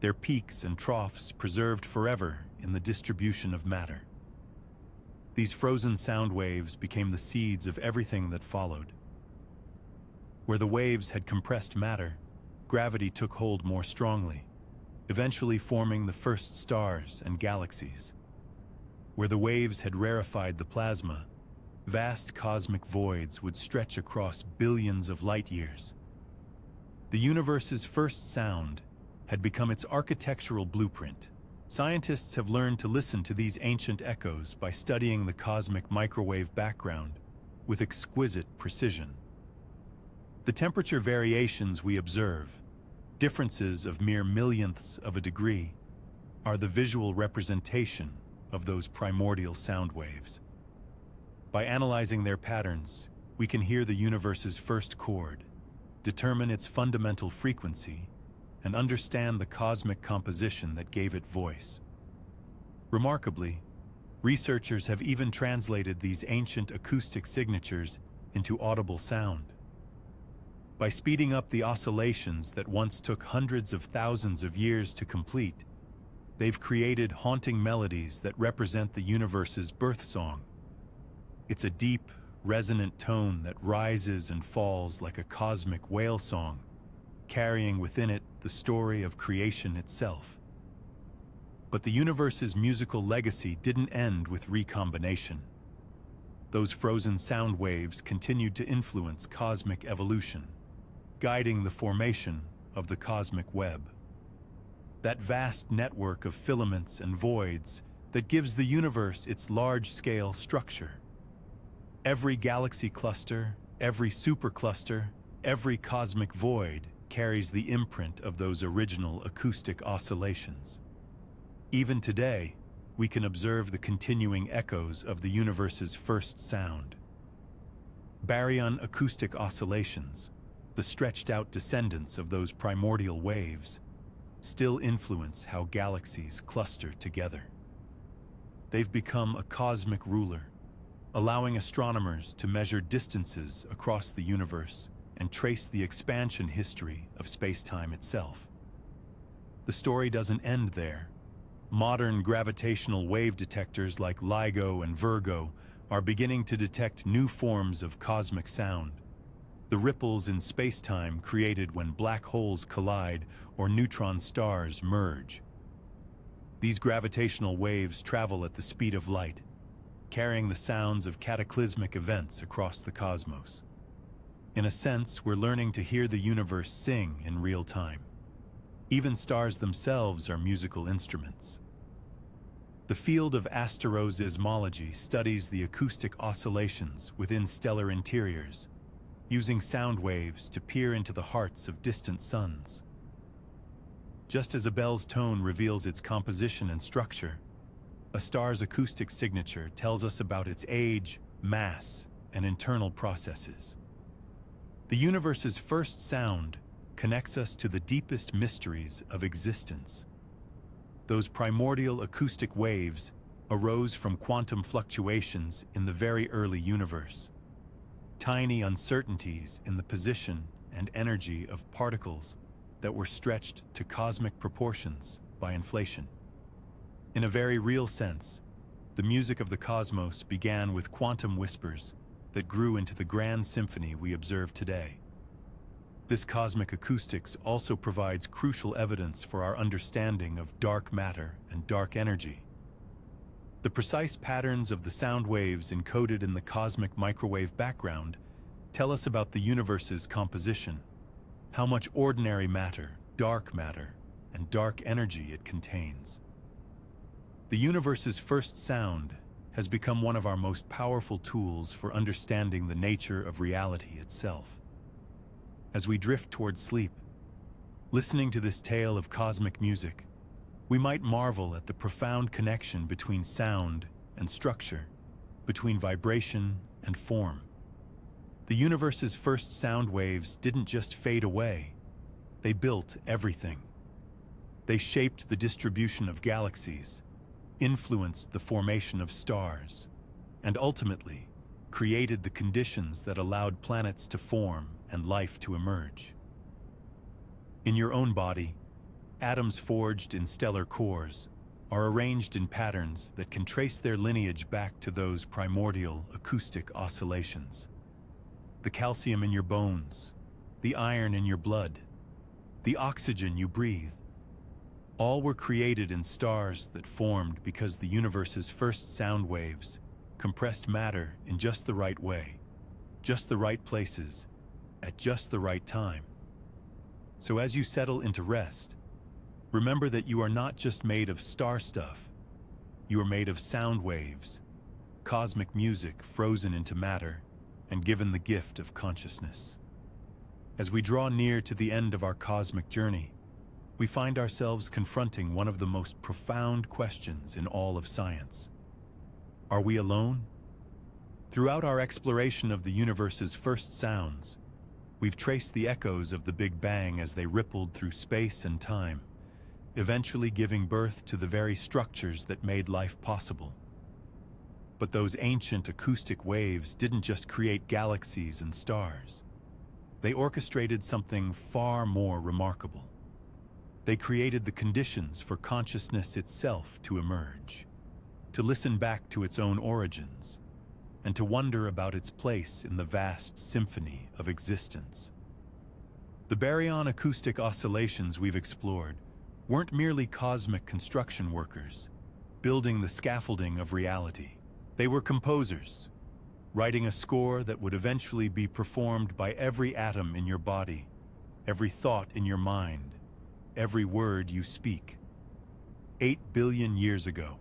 their peaks and troughs preserved forever in the distribution of matter. These frozen sound waves became the seeds of everything that followed. Where the waves had compressed matter, gravity took hold more strongly, eventually forming the first stars and galaxies. Where the waves had rarefied the plasma, vast cosmic voids would stretch across billions of light years. The universe's first sound had become its architectural blueprint. Scientists have learned to listen to these ancient echoes by studying the cosmic microwave background with exquisite precision. The temperature variations we observe, differences of mere millionths of a degree, are the visual representation of those primordial sound waves. By analyzing their patterns, we can hear the universe's first chord, determine its fundamental frequency, and understand the cosmic composition that gave it voice. Remarkably, researchers have even translated these ancient acoustic signatures into audible sound. By speeding up the oscillations that once took hundreds of thousands of years to complete, they've created haunting melodies that represent the universe's birth song. It's a deep, resonant tone that rises and falls like a cosmic whale song, carrying within it the story of creation itself. But the universe's musical legacy didn't end with recombination. Those frozen sound waves continued to influence cosmic evolution, guiding the formation of the cosmic web. That vast network of filaments and voids that gives the universe its large-scale structure. Every galaxy cluster, every supercluster, every cosmic void carries the imprint of those original acoustic oscillations. Even today, we can observe the continuing echoes of the universe's first sound. Baryon acoustic oscillations, the stretched-out descendants of those primordial waves, still influence how galaxies cluster together. They've become a cosmic ruler, allowing astronomers to measure distances across the universe and trace the expansion history of space-time itself. The story doesn't end there. Modern gravitational wave detectors like LIGO and Virgo are beginning to detect new forms of cosmic sound. The ripples in space-time created when black holes collide or neutron stars merge. These gravitational waves travel at the speed of light, carrying the sounds of cataclysmic events across the cosmos. In a sense, we're learning to hear the universe sing in real time. Even stars themselves are musical instruments. The field of asteroseismology studies the acoustic oscillations within stellar interiors, using sound waves to peer into the hearts of distant suns. Just as a bell's tone reveals its composition and structure, a star's acoustic signature tells us about its age, mass, and internal processes. The universe's first sound connects us to the deepest mysteries of existence. Those primordial acoustic waves arose from quantum fluctuations in the very early universe, tiny uncertainties in the position and energy of particles that were stretched to cosmic proportions by inflation. In a very real sense, the music of the cosmos began with quantum whispers that grew into the grand symphony we observe today. This cosmic acoustics also provides crucial evidence for our understanding of dark matter and dark energy. The precise patterns of the sound waves encoded in the cosmic microwave background tell us about the universe's composition, how much ordinary matter, and dark energy it contains. The universe's first sound has become one of our most powerful tools for understanding the nature of reality itself. As we drift toward sleep, listening to this tale of cosmic music, We might marvel at the profound connection between sound and structure, between vibration and form. The universe's first sound waves didn't just fade away, they built everything. They shaped the distribution of galaxies, influenced the formation of stars, and ultimately created the conditions that allowed planets to form and life to emerge. In your own body, atoms forged in stellar cores are arranged in patterns that can trace their lineage back to those primordial acoustic oscillations. The calcium in your bones, the iron in your blood, the oxygen you breathe, all were created in stars that formed because the universe's first sound waves compressed matter in just the right way, just the right places, at just the right time. So as you settle into rest, remember that you are not just made of star stuff, you are made of sound waves, cosmic music frozen into matter and given the gift of consciousness. As we draw near to the end of our cosmic journey, we find ourselves confronting one of the most profound questions in all of science. Are we alone? Throughout our exploration of the universe's first sounds, we've traced the echoes of the Big Bang as they rippled through space and time, eventually giving birth to the very structures that made life possible. But those ancient acoustic waves didn't just create galaxies and stars. They orchestrated something far more remarkable. They created the conditions for consciousness itself to emerge, to listen back to its own origins, and to wonder about its place in the vast symphony of existence. The baryon acoustic oscillations we've explored weren't merely cosmic construction workers, building the scaffolding of reality. They were composers, writing a score that would eventually be performed by every atom in your body, every thought in your mind, every word you speak. 8 billion years ago.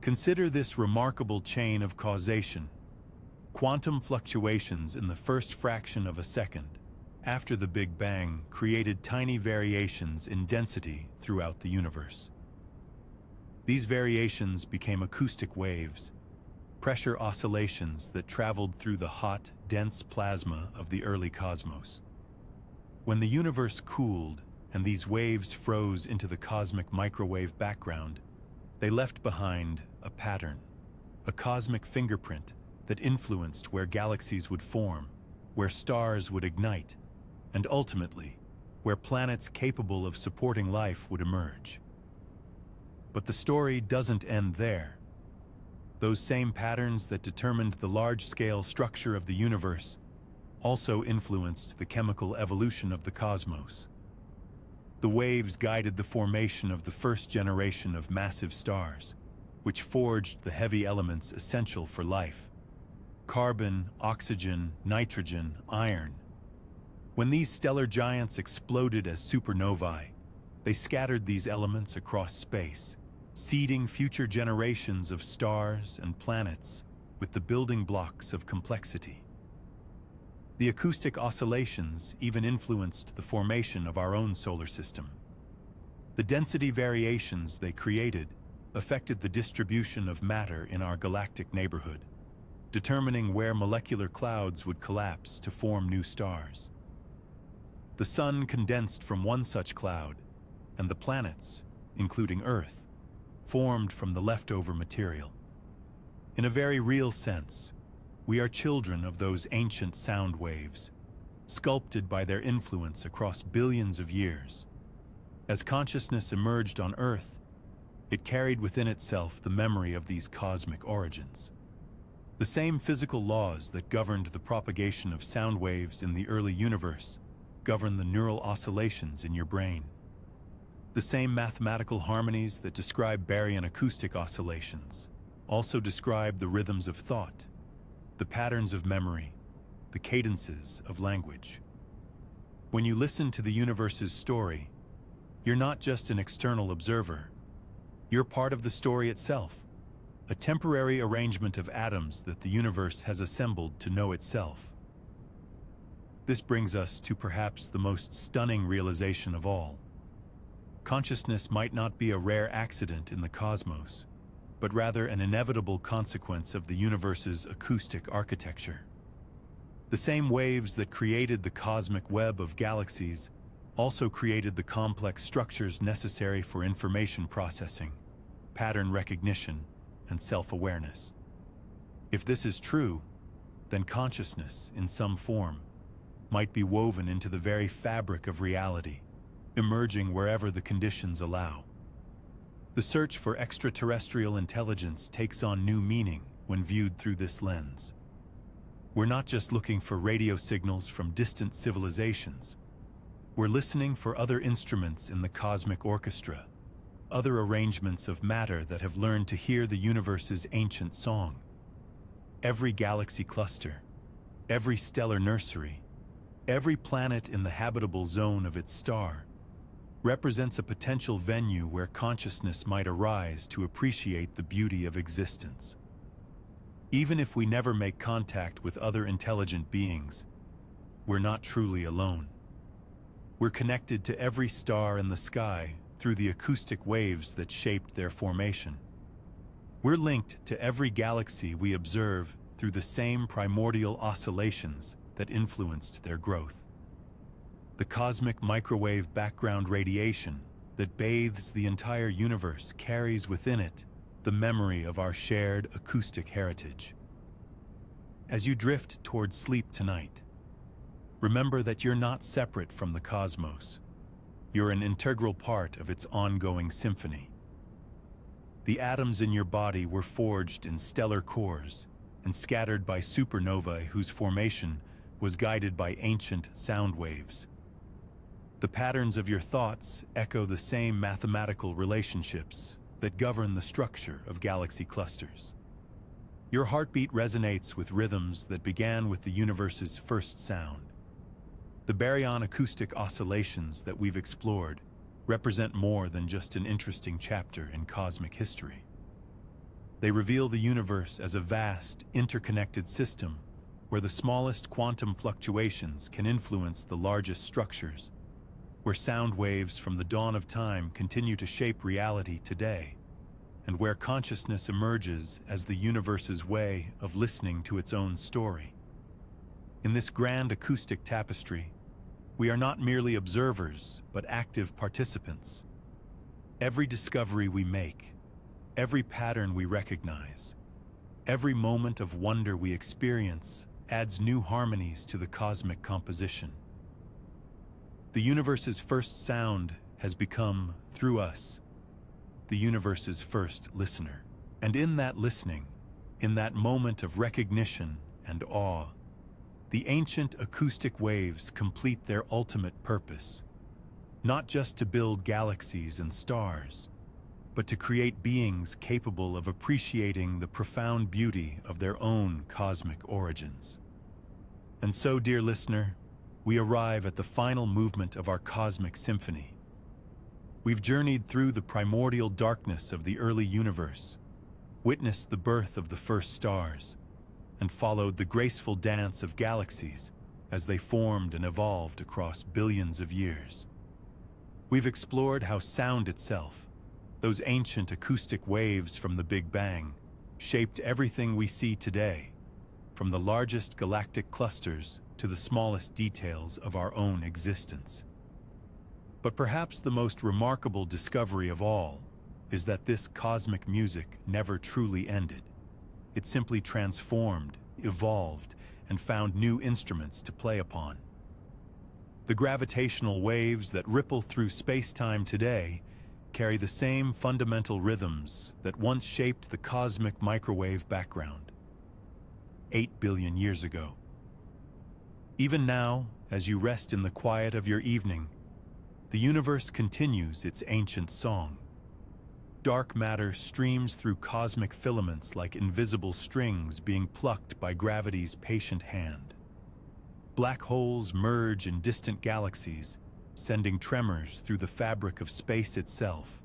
Consider this remarkable chain of causation. Quantum fluctuations in the first fraction of a second after the Big Bang created tiny variations in density throughout the universe. These variations became acoustic waves, pressure oscillations that traveled through the hot, dense plasma of the early cosmos. When the universe cooled and these waves froze into the cosmic microwave background, they left behind a pattern, a cosmic fingerprint that influenced where galaxies would form, where stars would ignite, and ultimately, where planets capable of supporting life would emerge. But the story doesn't end there. Those same patterns that determined the large-scale structure of the universe also influenced the chemical evolution of the cosmos. The waves guided the formation of the first generation of massive stars, which forged the heavy elements essential for life: carbon, oxygen, nitrogen, iron. When these stellar giants exploded as supernovae, they scattered these elements across space, seeding future generations of stars and planets with the building blocks of complexity. The acoustic oscillations even influenced the formation of our own solar system. The density variations they created affected the distribution of matter in our galactic neighborhood, determining where molecular clouds would collapse to form new stars. The sun condensed from one such cloud, and the planets, including Earth, formed from the leftover material. In a very real sense, we are children of those ancient sound waves, sculpted by their influence across billions of years. As consciousness emerged on Earth, it carried within itself the memory of these cosmic origins. The same physical laws that governed the propagation of sound waves in the early universe govern the neural oscillations in your brain. The same mathematical harmonies that describe baryon acoustic oscillations also describe the rhythms of thought, the patterns of memory, the cadences of language. When you listen to the universe's story, you're not just an external observer. You're part of the story itself, a temporary arrangement of atoms that the universe has assembled to know itself. This brings us to perhaps the most stunning realization of all. consciousness might not be a rare accident in the cosmos, but rather an inevitable consequence of the universe's acoustic architecture. The same waves that created the cosmic web of galaxies also created the complex structures necessary for information processing, pattern recognition, and self-awareness. If this is true, then consciousness, in some form, might be woven into the very fabric of reality, emerging wherever the conditions allow. The search for extraterrestrial intelligence takes on new meaning when viewed through this lens. We're not just looking for radio signals from distant civilizations. We're listening for other instruments in the cosmic orchestra, other arrangements of matter that have learned to hear the universe's ancient song. Every galaxy cluster, every stellar nursery, every planet in the habitable zone of its star represents a potential venue where consciousness might arise to appreciate the beauty of existence. Even if we never make contact with other intelligent beings, we're not truly alone. We're connected to every star in the sky through the acoustic waves that shaped their formation. We're linked to every galaxy we observe through the same primordial oscillations that influenced their growth. The cosmic microwave background radiation that bathes the entire universe carries within it the memory of our shared acoustic heritage. As you drift towards sleep tonight, remember that you're not separate from the cosmos. You're an integral part of its ongoing symphony. The atoms in your body were forged in stellar cores and scattered by supernovae whose formation was guided by ancient sound waves. The patterns of your thoughts echo the same mathematical relationships that govern the structure of galaxy clusters. Your heartbeat resonates with rhythms that began with the universe's first sound. The baryon acoustic oscillations that we've explored represent more than just an interesting chapter in cosmic history. They reveal the universe as a vast, interconnected system where the smallest quantum fluctuations can influence the largest structures, where sound waves from the dawn of time continue to shape reality today, and where consciousness emerges as the universe's way of listening to its own story. In this grand acoustic tapestry, we are not merely observers, but active participants. Every discovery we make, every pattern we recognize, every moment of wonder we experience adds new harmonies to the cosmic composition. The universe's first sound has become, through us, the universe's first listener. And in that listening, in that moment of recognition and awe, the ancient acoustic waves complete their ultimate purpose, not just to build galaxies and stars, but to create beings capable of appreciating the profound beauty of their own cosmic origins. And so, dear listener, we arrive at the final movement of our cosmic symphony. We've journeyed through the primordial darkness of the early universe, witnessed the birth of the first stars, and followed the graceful dance of galaxies as they formed and evolved across billions of years. We've explored how sound itself, those ancient acoustic waves from the Big Bang, shaped everything we see today, from the largest galactic clusters to the smallest details of our own existence. But perhaps the most remarkable discovery of all is that this cosmic music never truly ended. It simply transformed, evolved, and found new instruments to play upon. The gravitational waves that ripple through space-time today carry the same fundamental rhythms that once shaped the cosmic microwave background 8 billion years ago. Even now, as you rest in the quiet of your evening, the universe continues its ancient song. Dark matter streams through cosmic filaments like invisible strings being plucked by gravity's patient hand. Black holes merge in distant galaxies, sending tremors through the fabric of space itself.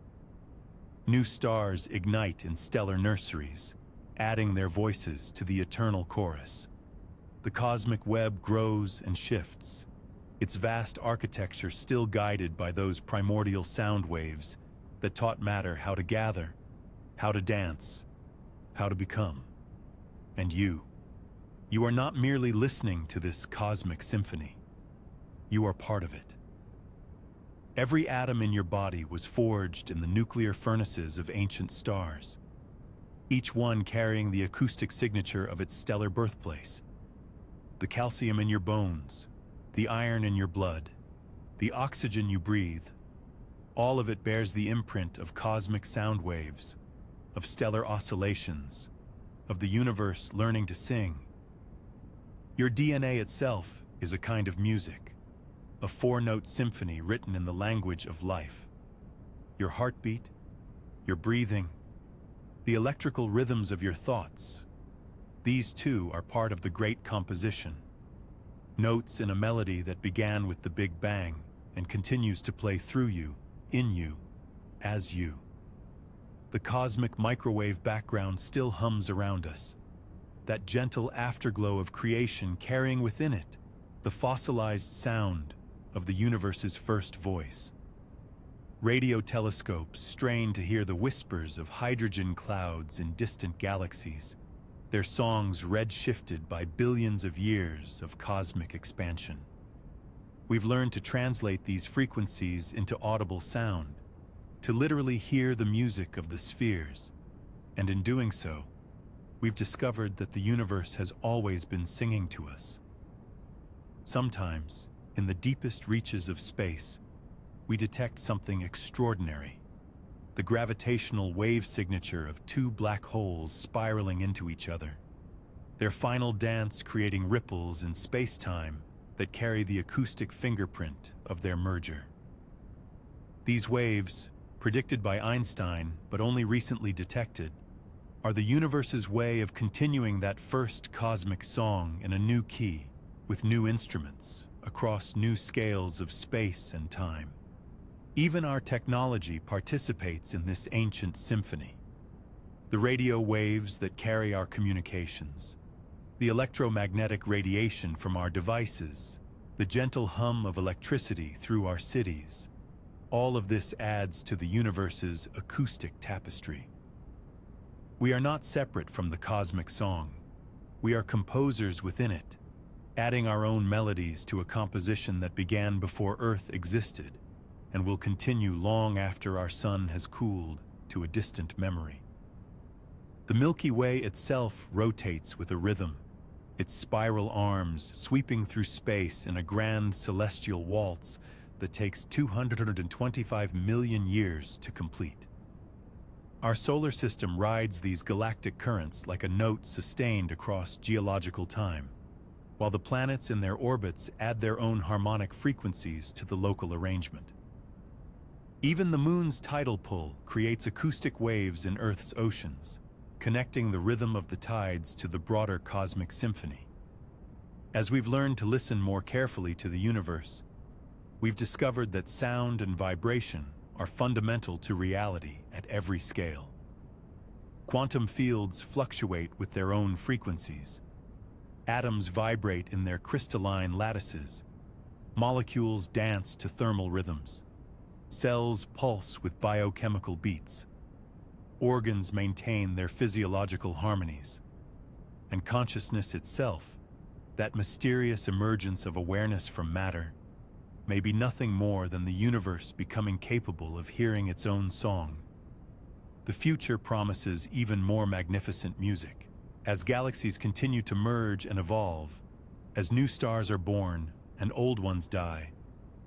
New stars ignite in stellar nurseries, adding their voices to the eternal chorus. The cosmic web grows and shifts, its vast architecture still guided by those primordial sound waves that taught matter how to gather, how to dance, how to become. And you are not merely listening to this cosmic symphony. You are part of it. Every atom in your body was forged in the nuclear furnaces of ancient stars, each one carrying the acoustic signature of its stellar birthplace. The calcium in your bones, the iron in your blood, the oxygen you breathe, all of it bears the imprint of cosmic sound waves, of stellar oscillations, of the universe learning to sing. Your DNA itself is a kind of music, a four-note symphony written in the language of life. Your heartbeat, your breathing, the electrical rhythms of your thoughts, these too are part of the great composition. Notes in a melody that began with the Big Bang and continues to play through you, in you, as you. The cosmic microwave background still hums around us, that gentle afterglow of creation carrying within it the fossilized sound of the universe's first voice. Radio telescopes strain to hear the whispers of hydrogen clouds in distant galaxies, their songs red-shifted by billions of years of cosmic expansion. We've learned to translate these frequencies into audible sound, to literally hear the music of the spheres, and in doing so, we've discovered that the universe has always been singing to us. Sometimes, in the deepest reaches of space, we detect something extraordinary, the gravitational wave signature of two black holes spiraling into each other, their final dance creating ripples in space-time that carry the acoustic fingerprint of their merger. These waves, predicted by Einstein but only recently detected, are the universe's way of continuing that first cosmic song in a new key, with new instruments, across new scales of space and time. Even our technology participates in this ancient symphony. The radio waves that carry our communications, the electromagnetic radiation from our devices, the gentle hum of electricity through our cities, all of this adds to the universe's acoustic tapestry. We are not separate from the cosmic song. We are composers within it, adding our own melodies to a composition that began before Earth existed and will continue long after our sun has cooled to a distant memory. The Milky Way itself rotates with a rhythm, its spiral arms sweeping through space in a grand celestial waltz that takes 225 million years to complete. Our solar system rides these galactic currents like a note sustained across geological time, while the planets in their orbits add their own harmonic frequencies to the local arrangement. Even the moon's tidal pull creates acoustic waves in Earth's oceans, connecting the rhythm of the tides to the broader cosmic symphony. As we've learned to listen more carefully to the universe, we've discovered that sound and vibration are fundamental to reality at every scale. Quantum fields fluctuate with their own frequencies. Atoms vibrate in their crystalline lattices. Molecules dance to thermal rhythms. Cells pulse with biochemical beats. Organs maintain their physiological harmonies. And consciousness itself, that mysterious emergence of awareness from matter, may be nothing more than the universe becoming capable of hearing its own song. The future promises even more magnificent music. As galaxies continue to merge and evolve, as new stars are born and old ones die,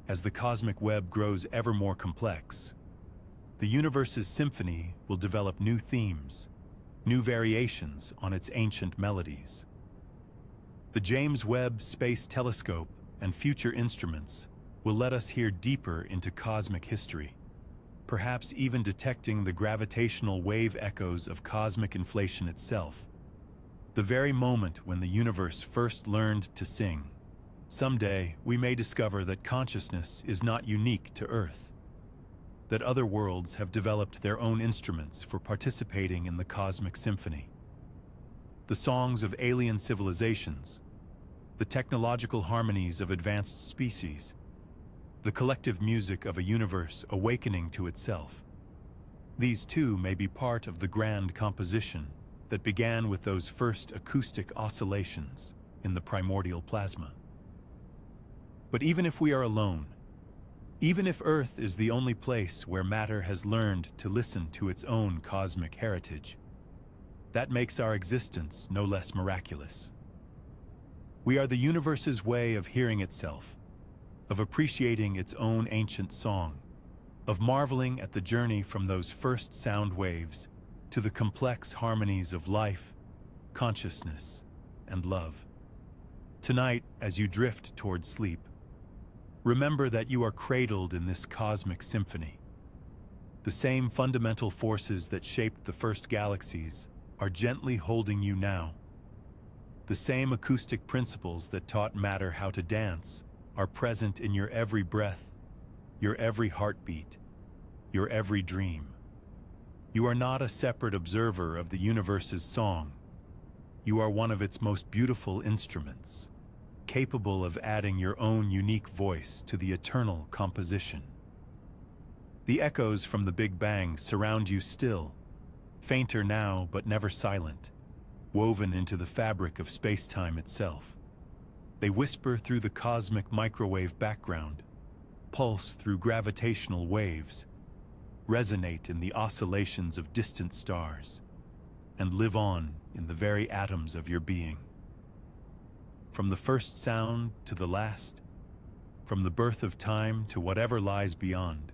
as the cosmic web grows ever more complex, the universe's symphony will develop new themes, new variations on its ancient melodies. The James Webb Space Telescope and future instruments will let us hear deeper into cosmic history, perhaps even detecting the gravitational wave echoes of cosmic inflation itself, the very moment when the universe first learned to sing. Someday, we may discover that consciousness is not unique to Earth, that other worlds have developed their own instruments for participating in the cosmic symphony. The songs of alien civilizations, the technological harmonies of advanced species, the collective music of a universe awakening to itself. These too may be part of the grand composition that began with those first acoustic oscillations in the primordial plasma. But even if we are alone, even if Earth is the only place where matter has learned to listen to its own cosmic heritage, that makes our existence no less miraculous. We are the universe's way of hearing itself, of appreciating its own ancient song, of marveling at the journey from those first sound waves to the complex harmonies of life, consciousness, and love. Tonight, as you drift toward sleep, remember that you are cradled in this cosmic symphony. The same fundamental forces that shaped the first galaxies are gently holding you now. The same acoustic principles that taught matter how to dance are present in your every breath, your every heartbeat, your every dream. You are not a separate observer of the universe's song. You are one of its most beautiful instruments, capable of adding your own unique voice to the eternal composition. The echoes from the Big Bang surround you still, fainter now but never silent, woven into the fabric of space-time itself. They whisper through the cosmic microwave background, pulse through gravitational waves, resonate in the oscillations of distant stars, and live on in the very atoms of your being. From the first sound to the last, from the birth of time to whatever lies beyond,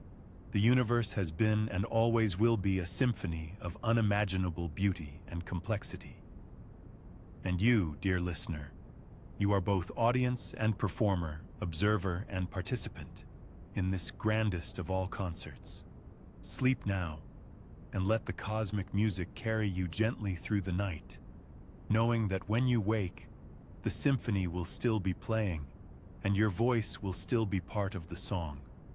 the universe has been and always will be a symphony of unimaginable beauty and complexity. And you, dear listener, you are both audience and performer, observer and participant in this grandest of all concerts. Sleep now, and let the cosmic music carry you gently through the night, knowing that when you wake, the symphony will still be playing, and your voice will still be part of the song.